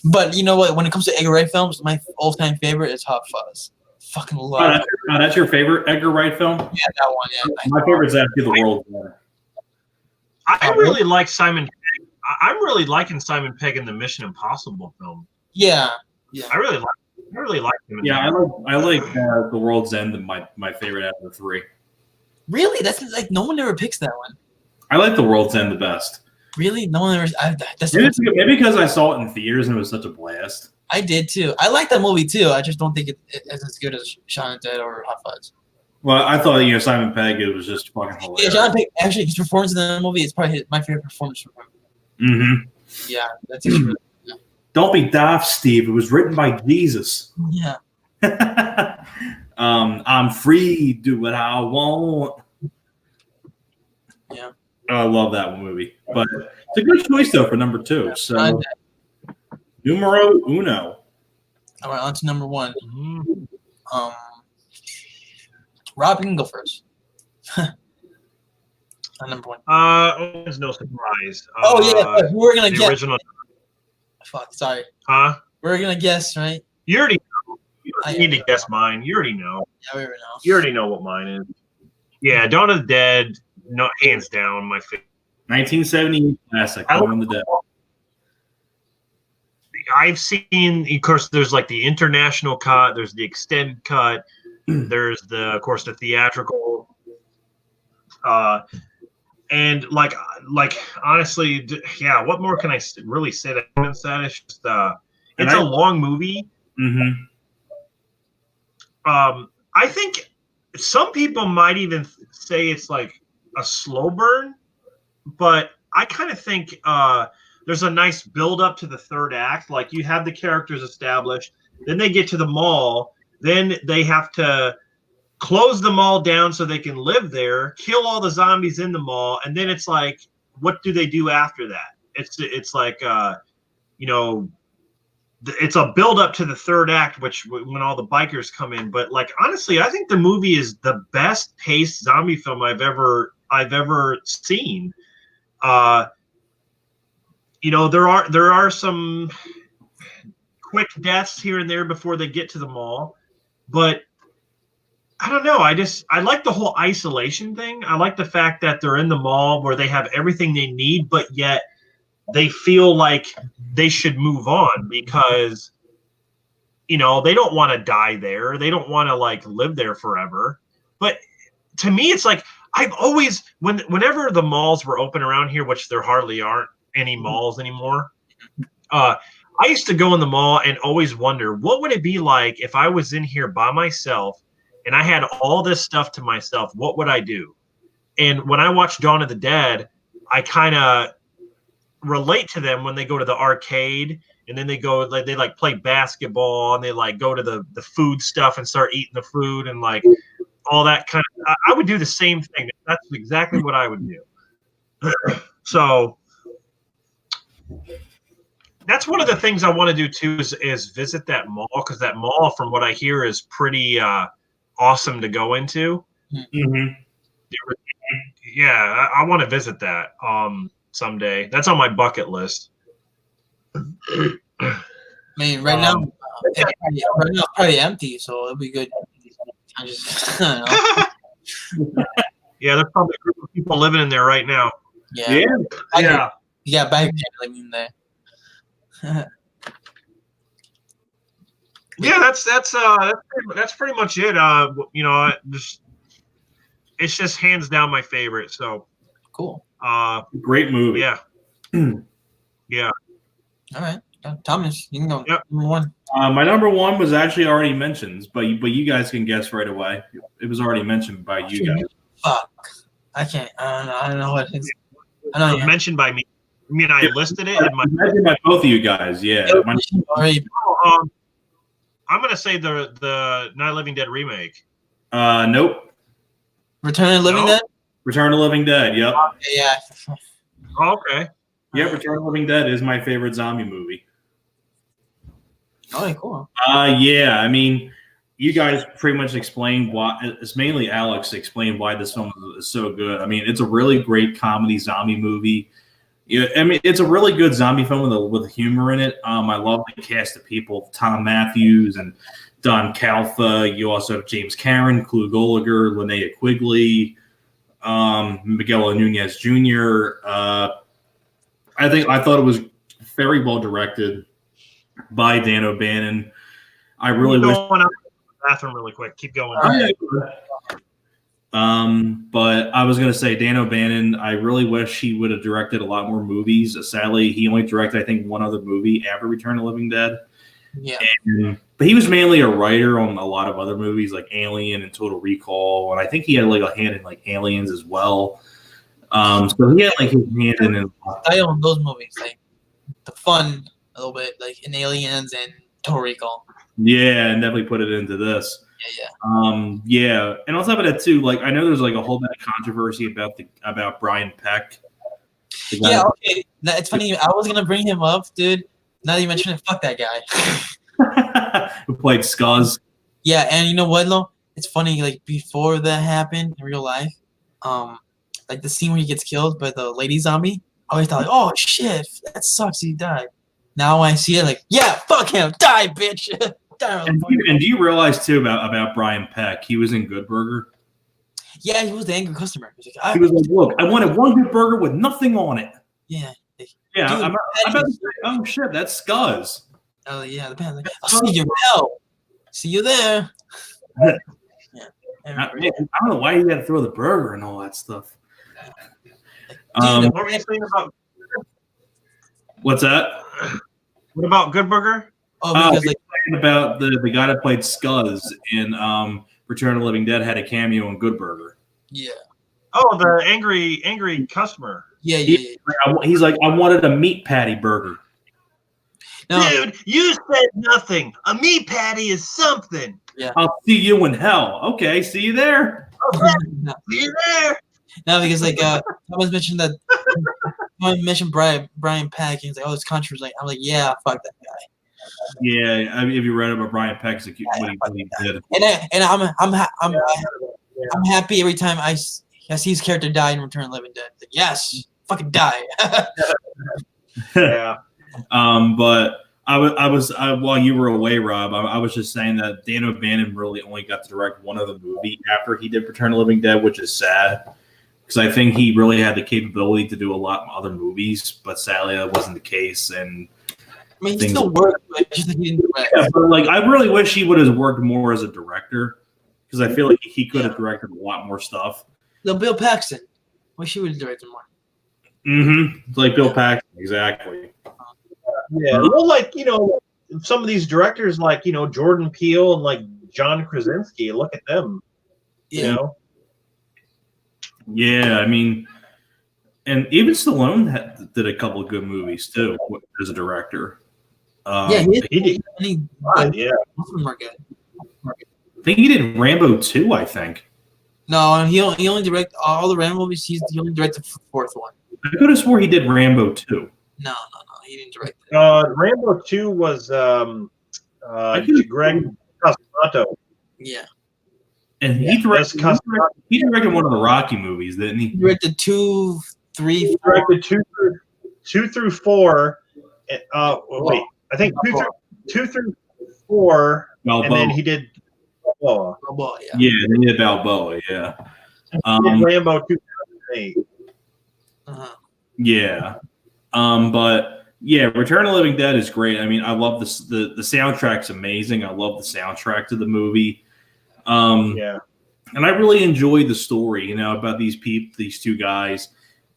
But you know what? When it comes to Edgar Wright films, my all-time favorite is Hot Fuzz. Fucking love it.
That's your favorite Edgar Wright film?
Yeah, that one. Yeah.
My favorite is actually The World's End.
I really like Simon Pegg. I'm really liking Simon Pegg in the Mission Impossible film.
Yeah.
I really like him.
Yeah, I like The World's End, my favorite out of the 3.
Really? That's like no one ever picks that one.
I like The World's End the best.
Really? No one ever.
Maybe because I saw it in theaters and it was such a blast.
I did too. I like that movie too. I just don't think it's as good as Shaun of the Dead or Hot Fuzz.
Well, I thought Simon Pegg, it was just fucking hilarious.
Yeah, Simon Pegg, actually, his performance in that movie is probably my favorite performance from him.
Mm-hmm.
Yeah, that's true. Yeah.
Don't be daft, Steve. It was written by Jesus.
Yeah.
I'm free, do what I want.
Yeah.
I love that movie. But it's a good choice, though, for number 2. So, numero uno.
All right, on to number 1.
Mm-hmm.
Rob, you can go first. Number 1.
There's no surprise.
Yeah, we're gonna guess.
Original.
Fuck, sorry.
Huh?
We're gonna guess, right?
You already know. You don't need to guess mine. You already know.
Yeah, we already know.
You already know what mine is. Yeah, Dawn of the Dead. No, hands down, my favorite.
1978 classic. Dawn of the Dead.
I've seen, of course, there's like the international cut. There's the extended cut. There's of course, the theatrical. And like honestly, yeah. What more can I really say that it's just it's a long movie.
Mm-hmm.
I think some people might even say it's like a slow burn, but I kind of think there's a nice build up to the third act. Like you have the characters established, then they get to the mall, then they have to close the mall down so they can live there, kill all the zombies in the mall, and then it's like, what do they do after that? It's like it's a build up to the third act, which when all the bikers come in. But like honestly, I think the movie is the best paced zombie film I've ever seen. There are some quick deaths here and there before they get to the mall, but I don't know. I like the whole isolation thing. I like the fact that they're in the mall where they have everything they need, but yet they feel like they should move on because, they don't want to die there. They don't want to like live there forever. But to me, it's like I've always, whenever the malls were open around here, which there hardly aren't any malls anymore, I used to go in the mall and always wonder, what would it be like if I was in here by myself and I had all this stuff to myself? What would I do? And when I watch Dawn of the Dead, I kind of relate to them when they go to the arcade and then they go like they like play basketball and they like go to the food stuff and start eating the food and like all that kind of. I would do the same thing. That's exactly what I would do. So that's one of the things I want to do too is visit that mall, because that mall, from what I hear, is pretty awesome to go into.
Mm-hmm.
Yeah, I want to visit that someday. That's on my bucket list.
I mean, right now it's probably empty, so it'll be good.
Yeah, there's probably a group of people living in there right now.
Yeah. Yeah, back in there.
Yeah, that's pretty much it. It's just hands down my favorite. So
cool.
Great movie.
Yeah. Yeah.
All right, Thomas, you can go.
Yep.
Number 1.
My number 1 was actually already mentioned, but you guys can guess right away. It was already mentioned by you guys.
Fuck, I can't. I don't know what it is. I know.
Mentioned by me. I mean, I listed it in my.
Mentioned by both of you guys. Yeah.
I'm gonna say the Night of the Living Dead remake.
Nope.
Return of the Living
No?
Dead.
Return of the Living Dead. Yep.
Yeah.
Oh, okay.
Yep. Return of the Living Dead is my favorite zombie movie.
Oh, cool.
Yeah. I mean, you guys pretty much explained why. It's mainly Alex explained why this film is so good. I mean, it's a really great comedy zombie movie. Yeah, I mean, it's a really good zombie film with humor in it. I love the cast of people: Tom Matthews and Don Calfa. You also have James Karen, Clu Gulager, Linnea Quigley, Miguel Nunez Jr. I thought it was very well directed by Dan O'Bannon. I really wish.
Going out to the bathroom really quick. Keep going.
But I was going to say Dan O'Bannon, I really wish he would have directed a lot more movies. Sadly, he only directed, I think, one other movie after Return of the Living Dead.
Yeah.
But he was mainly a writer on a lot of other movies like Alien and Total Recall. And I think he had like a hand in like Aliens as well. So he had like his hand in it.
I own those movies, like the fun a little bit, like in Aliens and Total Recall.
Yeah, and definitely put it into this.
Yeah.
And on top of that too, like I know there's like a whole bit of controversy about Brian Peck.
Yeah, okay. It's funny. I was gonna bring him up, dude. Now that you mention it, fuck that guy.
Who played Scuzz.
Yeah, and you know what, though? It's funny. Like before that happened in real life, like the scene where he gets killed by the lady zombie. I always thought, like, oh shit, that sucks. He died. Now when I see it, like, yeah, fuck him, die, bitch. Die,
and do you realize too about Brian Peck? He was in Good Burger.
Yeah, he was the angry customer.
He was like, look, I wanted one good burger with nothing on it.
Yeah.
Yeah,
Dude,
I'm about to say, oh shit, that's Scuzz.
Oh yeah, the pan. Like, I'll see you in hell. See you there. Yeah.
I don't know why you got to throw the burger and all that stuff.
What were you saying about?
What's that?
What about Good Burger?
Oh, because
like about the guy that played Scuzz in Return of the Living Dead had a cameo in Good Burger.
Yeah.
Oh, the angry customer.
Yeah.
He's like, I wanted a meat patty burger.
No. Dude, you said nothing. A meat patty is something.
Yeah.
I'll see you in hell. Okay, see you there.
Okay. See you there.
No, because like someone mentioned that someone mentioned Brian Peck, and he's like, oh, it's controversial. I'm like, yeah, fuck that guy.
Yeah, I mean, if you read about Brian Peck, what he did.
And I'm happy every time I see his character die in Return of the Living Dead. Like, yes, fucking die.
Yeah.
But I was while you were away, Rob, I was just saying that Dan O'Bannon really only got to direct one other movie after he did Return of the Living Dead, which is sad because I think he really had the capability to do a lot of other movies, but sadly that wasn't the case. And
I mean, he still worked, but just he didn't direct.
Yeah, but like I really wish he would have worked more as a director because I feel like he could have directed a lot more stuff.
No, Bill Paxton. Wish he would have directed more.
Mm-hmm. Like Bill Paxton, exactly.
Yeah, well, like some of these directors, like Jordan Peele and like John Krasinski. Look at them.
Yeah.
Yeah, I mean, and even Stallone did a couple of good movies too as a director.
Yeah, he did.
Yeah,
most of them are good.
I think he did Rambo 2, I think.
No, he only directed all the Rambo movies. He only directed the fourth one.
I could have swore he did Rambo 2.
No, he didn't direct it.
Rambo 2 was Greg Costantino.
Yeah.
And he directed one of the Rocky movies, didn't he?
He directed 2, 3,
He directed 2 through 4. Wait, I think 2 through 4,
Balboa.
and then he did Balboa.
Yeah.
Yeah, then he did Balboa. Yeah.
Rambo 2008.
Uh-huh.
Yeah. But yeah, Return of the Living Dead is great. I mean, I love this. The soundtrack's amazing. I love the soundtrack to the movie.
Yeah.
And I really enjoyed the story, about these two guys.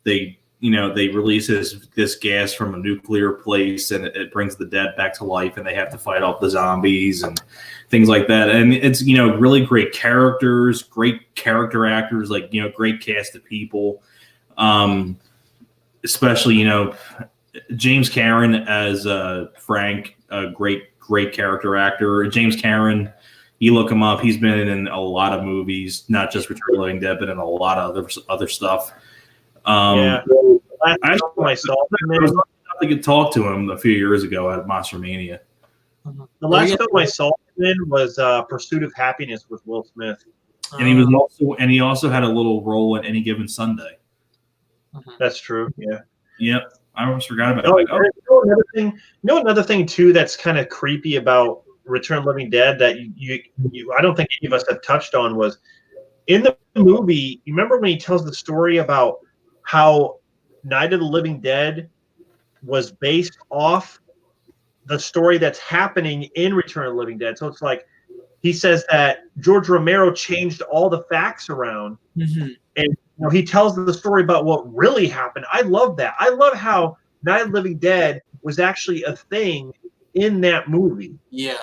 They release this gas from a nuclear place, and it brings the dead back to life, and they have to fight off the zombies and things like that. And it's really great characters, great character actors, like great cast of people. Especially James Karen as Frank, a great great character actor. James Cameron, you look him up. He's been in a lot of movies, not just Return of the Living Dead, but in a lot of other stuff.
Yeah.
I could talk to him a few years ago at Monster Mania.
The last film I saw him in was Pursuit of Happiness with Will Smith.
And he also had a little role in Any Given Sunday.
That's true. Yeah.
Yep. I almost forgot about it.
Another thing too that's kind of creepy about Return of the Living Dead that you I don't think any of us have touched on was in the movie. You remember when he tells the story about how Night of the Living Dead was based off the story that's happening in Return of the Living Dead. So it's like he says that George Romero changed all the facts around, and he tells the story about what really happened. I love that. I love how Night of the Living Dead was actually a thing in that movie.
Yeah.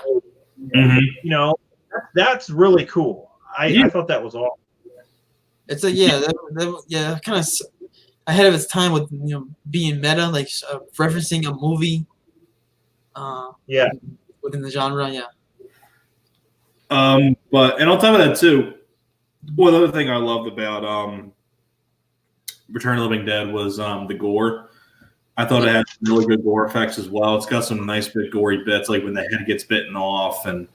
That's really cool. I thought that was awesome.
It's kind of ahead of its time with being meta, like referencing a movie. Within the genre, yeah.
But on top of that too, one other thing I loved about Return of the Living Dead was the gore. I thought it had really good gore effects as well. It's got some nice big gory bits, like when the head gets bitten off and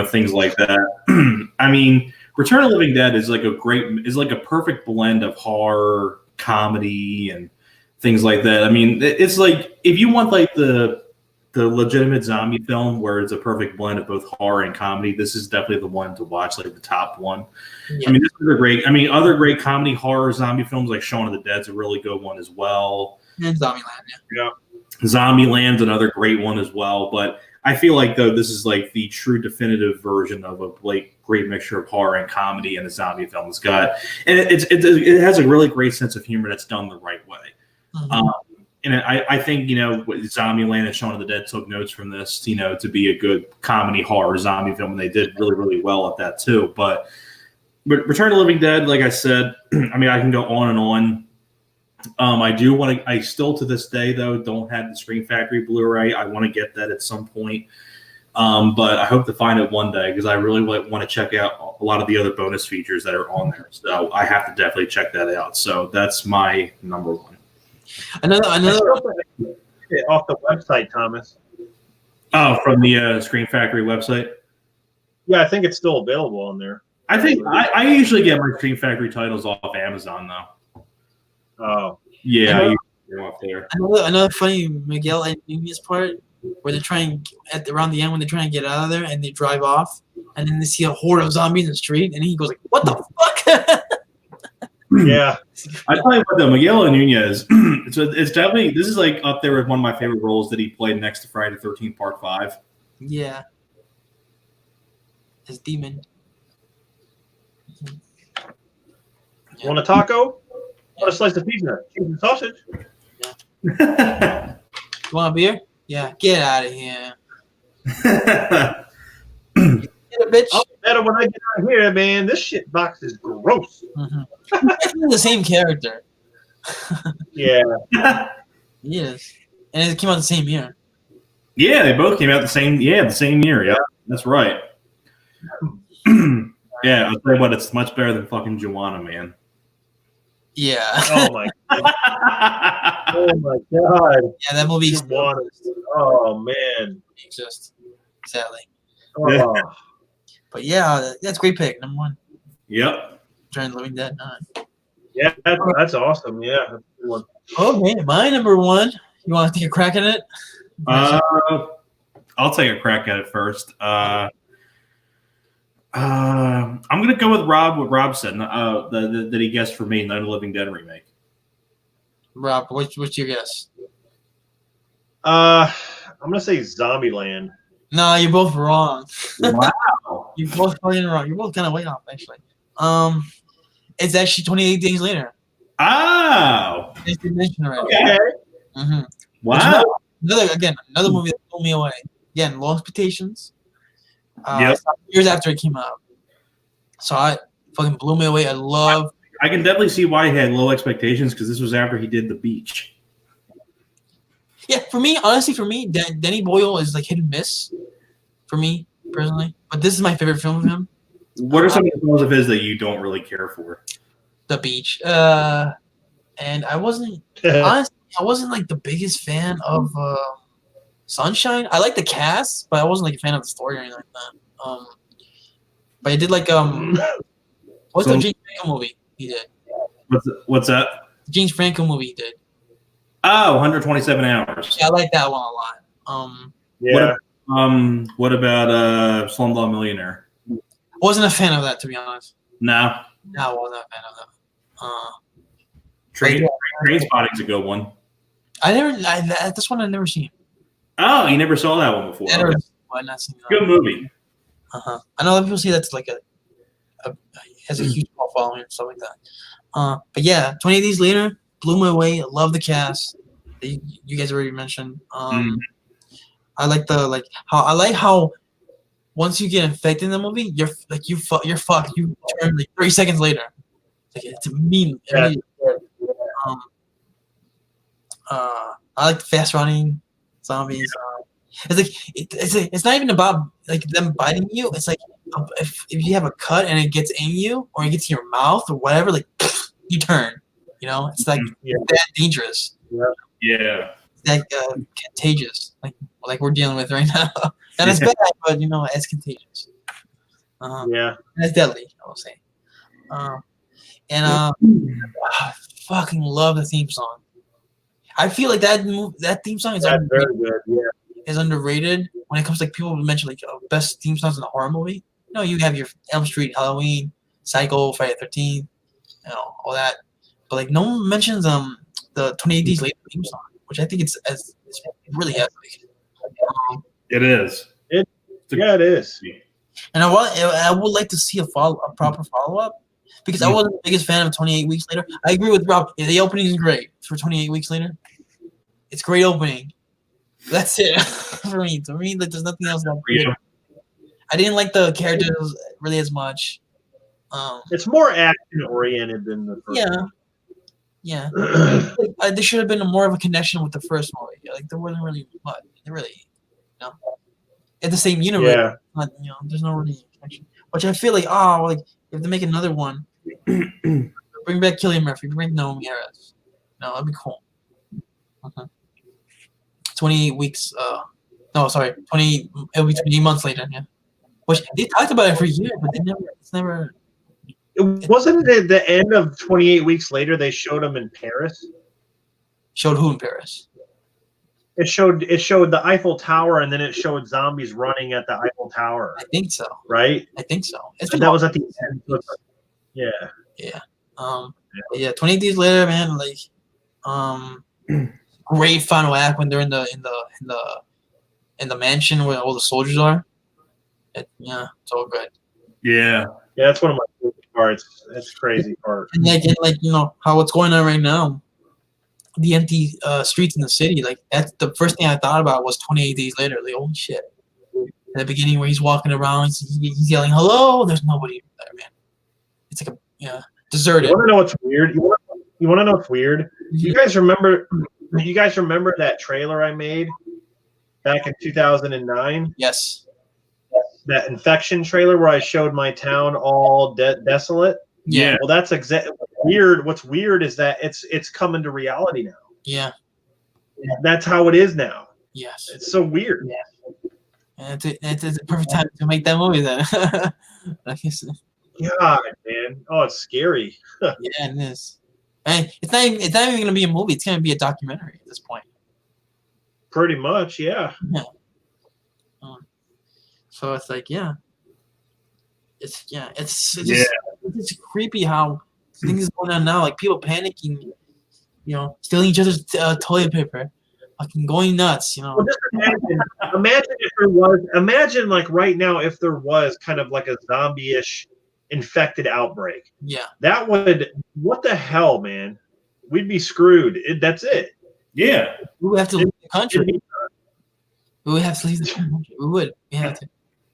things like that. I mean, Return of the Living Dead is like a perfect blend of horror, comedy, and things like that. I mean, it's like if you want like the legitimate zombie film where it's a perfect blend of both horror and comedy, this is definitely the one to watch, like the top one. Yeah. I mean, this is a great. I mean, other great comedy horror zombie films like Shaun of the Dead's a really good one as well.
And Zombieland,
yeah.
Zombieland's another great one as well. But I feel like though this is like the true definitive version of a great mixture of horror and comedy in a zombie film. It's got and it has a really great sense of humor that's done the right way. And I think, Zombieland and Shaun of the Dead took notes from this, to be a good comedy horror zombie film, and they did really, really well at that too. But Return of the Living Dead, like I said, I mean, I can go on and on. I still to this day, though, don't have the Scream Factory Blu-ray. I want to get that at some point. But I hope to find it one day because I really want to check out a lot of the other bonus features that are on there. So I have to definitely check that out. So that's my number one.
Another off the website, Thomas.
Oh, from the Scream Factory website?
Yeah, I think it's still available on there.
I think I usually get my Scream Factory titles off Amazon, though.
Oh.
Yeah, you're off there.
Another funny Miguel and Nunez part where they're trying, around the end when they're trying to get out of there and they drive off and then they see a horde of zombies in the street and he goes like, what the fuck?
Yeah.
I tell you what, though, Miguel Nunez, it's definitely, this is like up there with one of my favorite roles that he played next to Friday the 13th Part 5.
Yeah. His demon.
Yeah. Want a taco? Want a slice of pizza? Cheese and sausage?
Yeah. You want a beer? Yeah. Get out of here. Bitch.
I'll be better when I get out here, man. This shit box is gross.
It's the same character.
Yeah.
Yes. And it came out the same year.
Yeah, they both came out the same year. Yeah, that's right. Yeah, I'll tell you what, it's much better than fucking Joanna, man.
Yeah.
Oh my god. Oh my god.
Yeah, that movie
Joanna. Oh man.
Just sadly.
Oh.
Yeah.
But yeah, that's a great pick. Number one.
Yep.
Return of the Living Dead.
Yeah, that's awesome. Yeah. That's a good one.
Okay, my number one. You want to take a crack at it?
I'll take a crack at it first. I'm gonna go with Rob. What Rob said that he guessed for me, Night of the Living Dead remake.
Rob, what's your guess?
I'm gonna say Zombieland.
No, you're both wrong.
Wow.
You're both fucking wrong. You're both kind of way off, actually. It's actually 28 Days Later.
Oh.
It's been mentioned already.
Okay.
Mm-hmm.
Wow.
Another movie that blew me away. Again, low expectations.
Yep.
Years after it came out. So it fucking blew me away.
I can definitely see why he had low expectations because this was after he did The Beach.
Yeah, for me, honestly, Danny Boyle is like hit and miss for me personally. But this is my favorite film of him.
What are some of the films of his that you don't really care for?
The Beach. And I wasn't honestly, I wasn't like the biggest fan of Sunshine. I like the cast, but I wasn't like a fan of the story or anything like that. But I did like what's the James Franco movie he did?
What's that?
The James Franco movie he did.
Oh, 127 Hours.
Yeah, I like that one a lot.
Yeah.
What about Slumdog Millionaire?
Wasn't a fan of that, to be honest.
No.
No, I wasn't a fan of that.
Trainspotting's a good one.
This one I've never seen.
Oh, you never saw that one before.
I've not seen that.
Good movie.
I know a lot of people say that's like has a huge following and stuff like that. But yeah, 28 Days Later blew me away. I love the cast. You guys already mentioned. I like how once you get infected in the movie, you're fucked. You turn like 30 seconds later. It's a mean.
Yeah.
I like the fast running zombies. It's not even about like them biting you. It's like if you have a cut and it gets in you or it gets in your mouth or whatever, like you turn. You know, it's like that dangerous.
Yeah.
It's like contagious, like we're dealing with right now. And it's bad, but it's contagious.
Yeah.
And it's deadly, I will say. I fucking love the theme song. I feel like that theme song is
That's very good. Yeah.
is underrated when it comes to like people mention like best theme songs in a horror movie. You have your Elm Street, Halloween, Psycho, Friday the 13th, all that. But like no one mentions the 28 Days Later theme song, which I think it's really epic.
It is.
It is.
And I would like to see a proper follow up because I wasn't the biggest fan of 28 Weeks Later. I agree with Rob. Yeah, the opening is great for 28 Weeks Later. It's great opening. That's it for me. To me, like, there's nothing else. I didn't like the characters really as much.
It's more action oriented than the first.
Yeah. There should have been more of a connection with the first movie. Like there wasn't really much. At the same universe.
Yeah.
But, there's no really connection. Which I feel like, if they make another one, bring back Cillian Murphy, bring back Naomi Harris. No, that'd be cool. 28 weeks. It'll be 20 months later. Yeah. Which they talked about it for years, but it's never.
It wasn't at the end of 28 Weeks Later. They showed him in Paris.
Showed who in Paris?
It showed the Eiffel Tower, and then it showed zombies running at the Eiffel Tower.
I think so.
Right?
I think so.
That was at the end. Yeah.
Yeah. 28 Days Later, man. Like, great final act when they're in the mansion where all the soldiers are. It's all good.
Yeah.
Yeah, that's one of my favorite parts. That's a crazy part.
And again, like how what's going on right now, the empty streets in the city. Like that's the first thing I thought about was 28 Days Later. Like holy shit! At the beginning where he's walking around, he's yelling hello. There's nobody there, man. It's like deserted.
You want to know what's weird? You want to know what's weird? You guys remember that trailer I made back in 2009?
Yes.
That infection trailer where I showed my town all desolate.
Yeah.
Well, that's exactly weird. What's weird is that it's coming to reality now.
Yeah.
That's how it is now.
Yes.
It's so weird.
Yeah. It's a perfect time to make that movie then. I guess.
God, man. Oh, it's scary.
Yeah, it is. And it's not even gonna be a movie. It's gonna be a documentary at this point.
Pretty much, yeah.
Yeah. So it's like, it's just creepy how things are going on now. Like people panicking, stealing each other's toilet paper, fucking going nuts.
Well, just imagine if there was. Imagine like right now if there was kind of like a zombie-ish infected outbreak.
Yeah.
That would. What the hell, man? We'd be screwed. That's it.
Yeah.
We would have to leave the country. We would have to leave the country. We would. We have to.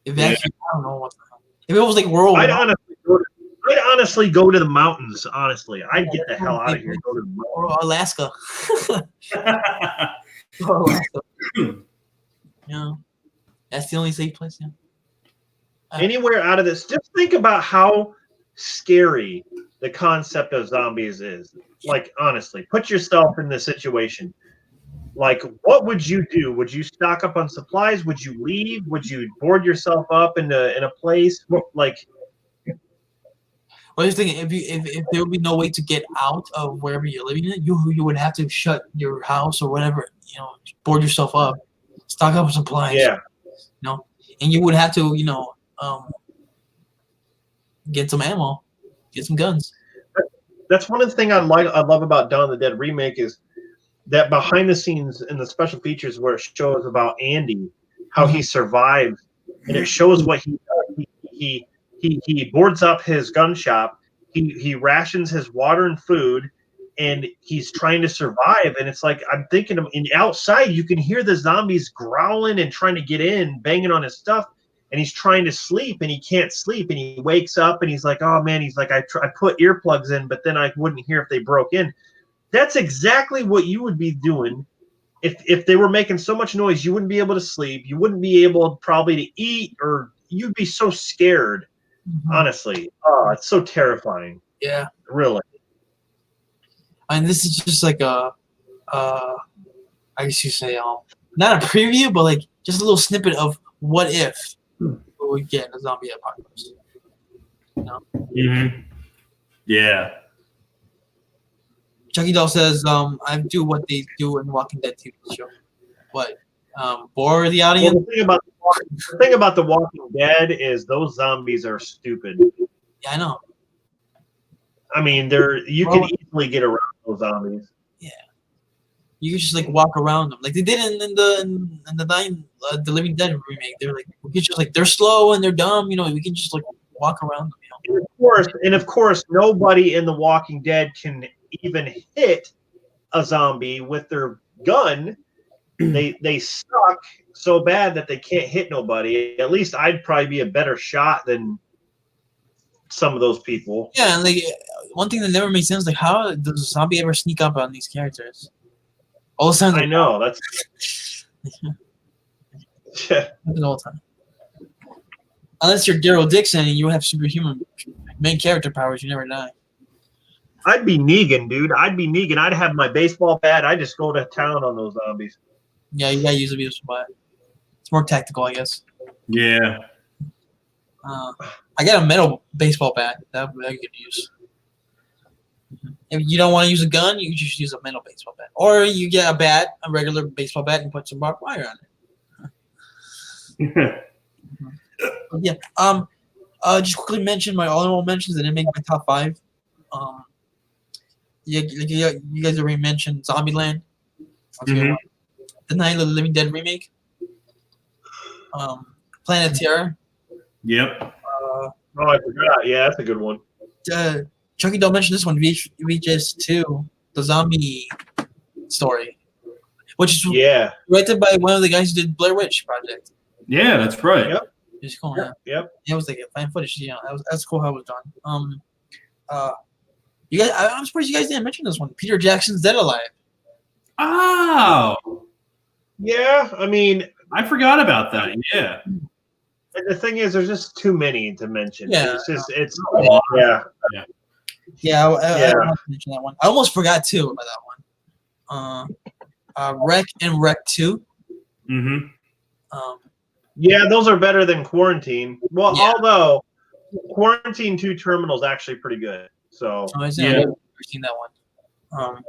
Eventually, I don't know what the hell. If it was like world,
I'd honestly go to the mountains. Honestly, I'd get the hell out of here. Go to
or Alaska. Oh, yeah, that's the only safe place. Yeah.
Anywhere out of this, just think about how scary the concept of zombies is. Like, honestly, put yourself in this situation. Like, what would you do? Would you stock up on supplies? Would you leave? Would you board yourself up in a place? Like,
Well, I was thinking if there would be no way to get out of wherever you're living in, you would have to shut your house or whatever, board yourself up, stock up on supplies.
yeah,
And you would have to, get some ammo, get some guns.
that's one of the things I love about Dawn of the Dead remake is that behind the scenes in the special features where it shows about Andy, how he survived, and it shows what he does. He boards up his gun shop. He rations his water and food, and he's trying to survive. And it's like I'm thinking of outside, you can hear the zombies growling and trying to get in, banging on his stuff. And he's trying to sleep, and he can't sleep. And he wakes up, and he's like, "Oh man!" He's like, "I put earplugs in, but then I wouldn't hear if they broke in." That's exactly what you would be doing if they were making so much noise. You wouldn't be able to sleep. You wouldn't be able probably to eat, or you'd be so scared. Honestly, oh, it's so terrifying.
Yeah,
really.
And this is just like I guess you say, not a preview, but like just a little snippet of what if we get a zombie apocalypse.
Yeah.
Chucky Doll says, I do what they do in Walking Dead TV show. What? Bore the audience?
Well, the thing about The Walking Dead is those zombies are stupid.
Yeah, I know.
I mean, you can easily get around those zombies.
Yeah. You can just like walk around them, like they did in the Living Dead remake. They're like, we can just like, they're slow and they're dumb. We can just like walk around them.
And of course, nobody in The Walking Dead can even hit a zombie with their gun. They suck so bad that they can't hit nobody. At least I'd probably be a better shot than some of those people.
Yeah, and like one thing that never made sense, like how does a zombie ever sneak up on these characters? All the time.
I know that's
all the time. Unless you're Daryl Dixon and you have superhuman main character powers, you never die.
I'd be Negan, dude. I'd have my baseball bat. I'd just go to town on those zombies.
Yeah, you gotta use a baseball bat. It's more tactical, I guess.
Yeah.
I got a metal baseball bat that I could use. If you don't want to use a gun, you just use a metal baseball bat, or you get a regular baseball bat, and put some barbed wire on it. Yeah. Just quickly mention my honorable mentions. I didn't make my top 5. You guys already mentioned Zombieland. The Night of the Living Dead remake. Planet Terror.
Yep.
Oh, I forgot. Yeah, that's a good one.
Chucky Doll mentioned this one, VHS2, the zombie story, which is directed by one of the guys who did Blair Witch Project.
Yeah, that's right.
Yep.
It's cool.
Yep.
Yeah, it was like fine footage. That's cool how it was done. You guys, I'm surprised you guys didn't mention this one. Peter Jackson's Dead Alive.
Oh.
Yeah, I mean,
I forgot about that. Yeah.
The thing is, there's just too many to mention.
Yeah.
Yeah,
I want to mention that one. I almost forgot too about that one. Wreck and Wreck 2.
Yeah, those are better than Quarantine. Well, although Quarantine 2 Terminal is actually pretty good. So
I've never seen that one.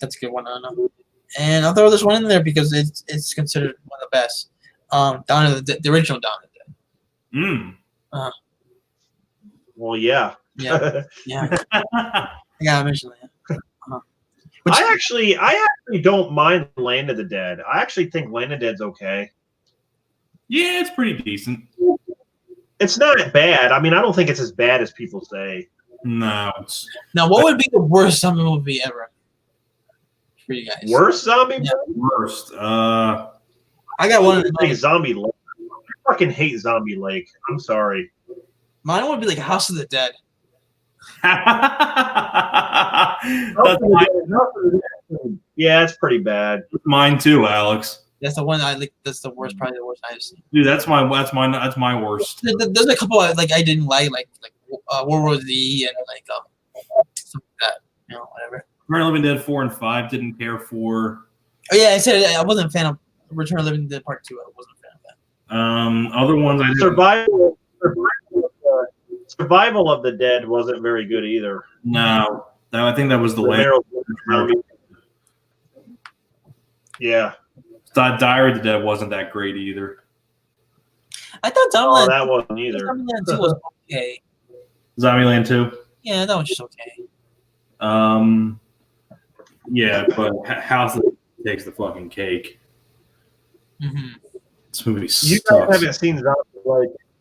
That's a good one. I don't know. And I'll throw this one in there because it's considered one of the best. Dawn of the original Dawn of the Dead.
Well, yeah.
Yeah. I gotta mention that.
I actually don't mind Land of the Dead. I actually think Land of the Dead's okay.
Yeah, it's pretty decent.
It's not bad. I mean, I don't think it's as bad as people say.
No.
Now, what would be the worst zombie movie ever for you guys?
Worst zombie movie?
Worst.
I got one.
Like Zombie Lake. I fucking hate Zombie Lake. I'm sorry.
Mine would be like House of the Dead.
Yeah, it's pretty bad.
Mine too, Alex.
That's the one I like. That's the worst, probably the worst I've seen.
Dude, that's my worst.
There's a couple I didn't like World War Z and something like that. Whatever.
Return of the Living Dead 4 and 5 didn't care for.
Oh yeah, I said I wasn't a fan of Return of the Living Dead Part 2. I wasn't a fan of that.
Other ones I didn't.
Survival of the Dead wasn't very good either.
No, I think that was the last.
Yeah.
Diary of the Dead wasn't that great either.
I thought Zombieland.
That wasn't either.
Zombieland 2 was okay.
Zombieland 2.
Yeah, that was just okay.
Yeah, but House takes the fucking cake.
Mm-hmm.
This movie sucks.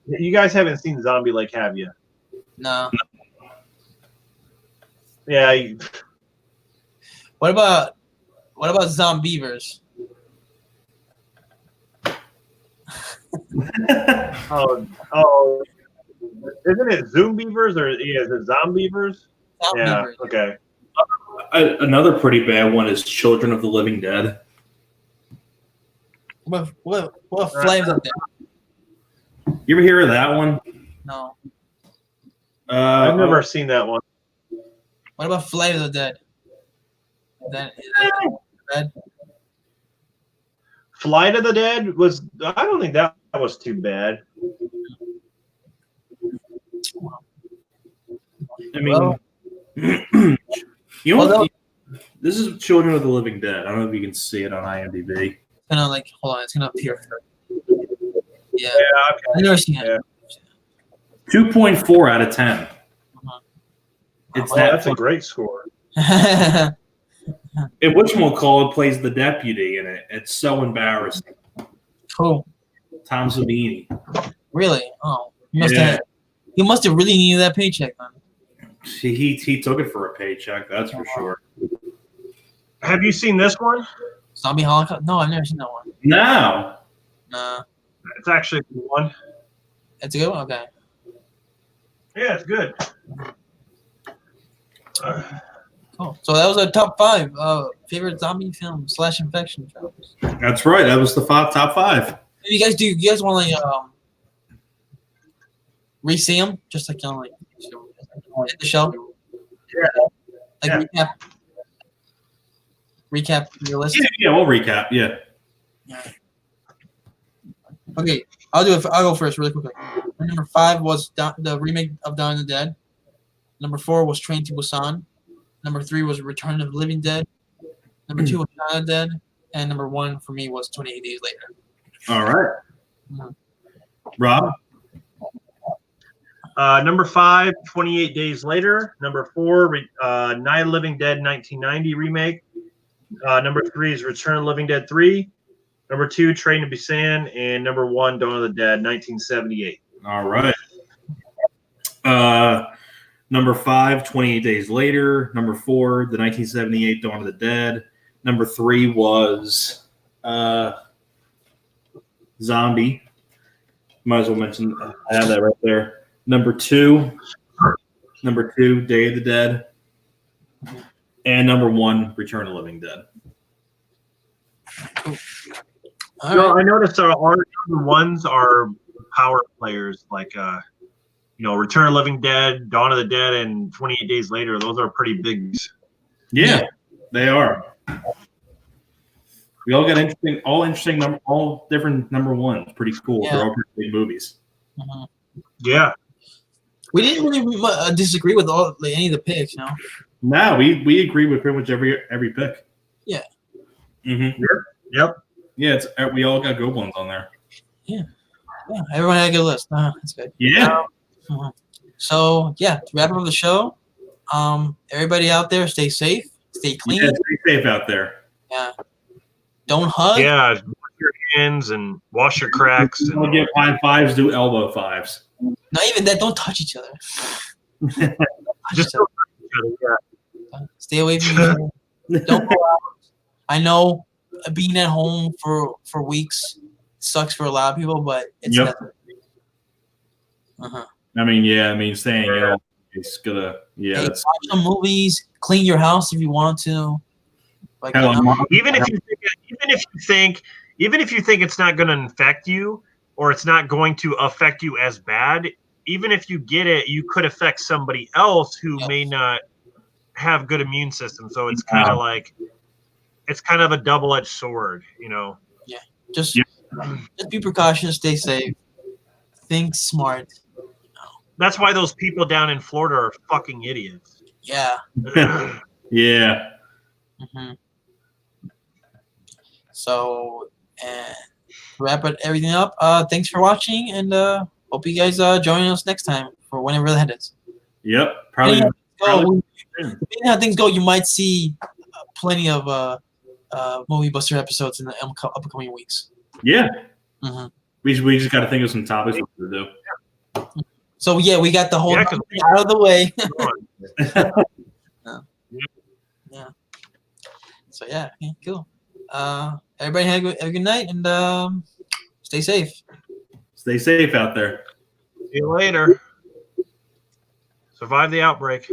You guys haven't seen Zombie Lake, have you?
No.
Yeah.
What about Zombievers?
oh, isn't it Zoombeavers or is it Zombievers? Yeah. Okay.
Another pretty bad one is Children of the Living Dead.
What flames up there?
You ever hear of that one?
No.
I've never seen that one.
What about Flight of the Dead? Is that bad?
Flight of the Dead was. I don't think that was too bad.
I mean, this is Children of the Living Dead. I don't know if you can see it on IMDb.
Hold on, it's gonna appear. Yeah.
Okay.
I've never seen it.
2.4 out of 10.
Uh-huh.
That's a great score.
And whatchamacallit plays the deputy in it. It's so embarrassing.
Cool.
Tom Savini.
Really? Oh, he must have really needed that paycheck, man.
He took it for a paycheck, that's for sure.
Have you seen this one?
Zombie Holocaust? No, I've never seen that one.
No.
Nah.
It's actually a good one.
It's a good one? Okay.
Yeah, it's good.
Cool. So that was our top 5 favorite zombie film / infection films.
That's right. That was the top 5.
You guys want to re-see them? Just hit the show?
Yeah.
Recap your list?
Yeah, we'll recap. Yeah.
Okay, I'll go first really quickly. Number 5 was the remake of Dawn of the Dead. Number 4 was Train to Busan. Number 3 was Return of the Living Dead. Number 2 was Dawn of the Dead. And number 1 for me was 28 Days Later.
All right.
Mm-hmm.
Rob?
Number 5, 28 Days Later. Number 4, Night of the Living Dead 1990 remake. Number 3 is Return of the Living Dead 3. Number 2, Train to Busan. And number 1, Dawn of the Dead 1978.
All right. Number 5, 28 Days Later. Number 4, the 1978 Dawn of the Dead. Number 3 was Zombie. Might as well mention, I have that right there. Number 2, Day of the Dead. And number 1, Return of the Living Dead.
I noticed our number ones are power players like Return of the Living Dead, Dawn of the Dead, and 28 Days Later. Those are pretty big.
Yeah, they are. We all got all different number ones. Pretty cool.
Yeah.
They're all pretty big movies.
Mm-hmm.
Yeah.
We didn't really disagree with any of the picks, no?
No, we agree with pretty much every pick.
Yeah.
Mm-hmm.
Yep.
Yeah, we all got good ones on there.
Yeah, everyone had a good list. That's good.
Yeah.
So, to wrap up the show, everybody out there, stay safe, stay clean.
Yeah, stay safe out there.
Yeah. Don't hug.
Yeah, wash your hands and wash your cracks.
Don't get high fives, do elbow fives.
Not even that. Don't touch each other.
Just don't touch each other. Yeah.
Stay away from each other. Don't go out. I know being at home for weeks sucks for a lot of people, but it's necessary.
I mean, staying It's gonna, yeah.
Hey,
That's,
watch some movies, clean your house if you want to. Like,
hell,
Even if you think it's not going to infect you or it's not going to affect you as bad, even if you get it, you could affect somebody else who may not have good immune system. So it's kind of like it's kind of a double-edged sword, you know.
just be precautious, stay safe, think smart.
That's why those people down in Florida are fucking idiots.
Yeah.
yeah.
Mm-hmm. So, and to wrap everything up, thanks for watching, and hope you guys join us next time for whenever that is.
Yep. Probably.
Depending on how things go, you might see plenty of Movie Buster episodes in the upcoming weeks.
Yeah.
Mm-hmm.
We just got to think of some topics to do.
So yeah, we got the whole out of the way. Yeah. So yeah, cool. Everybody have a good night, and stay safe.
Stay safe out there.
See you later. Survive the outbreak.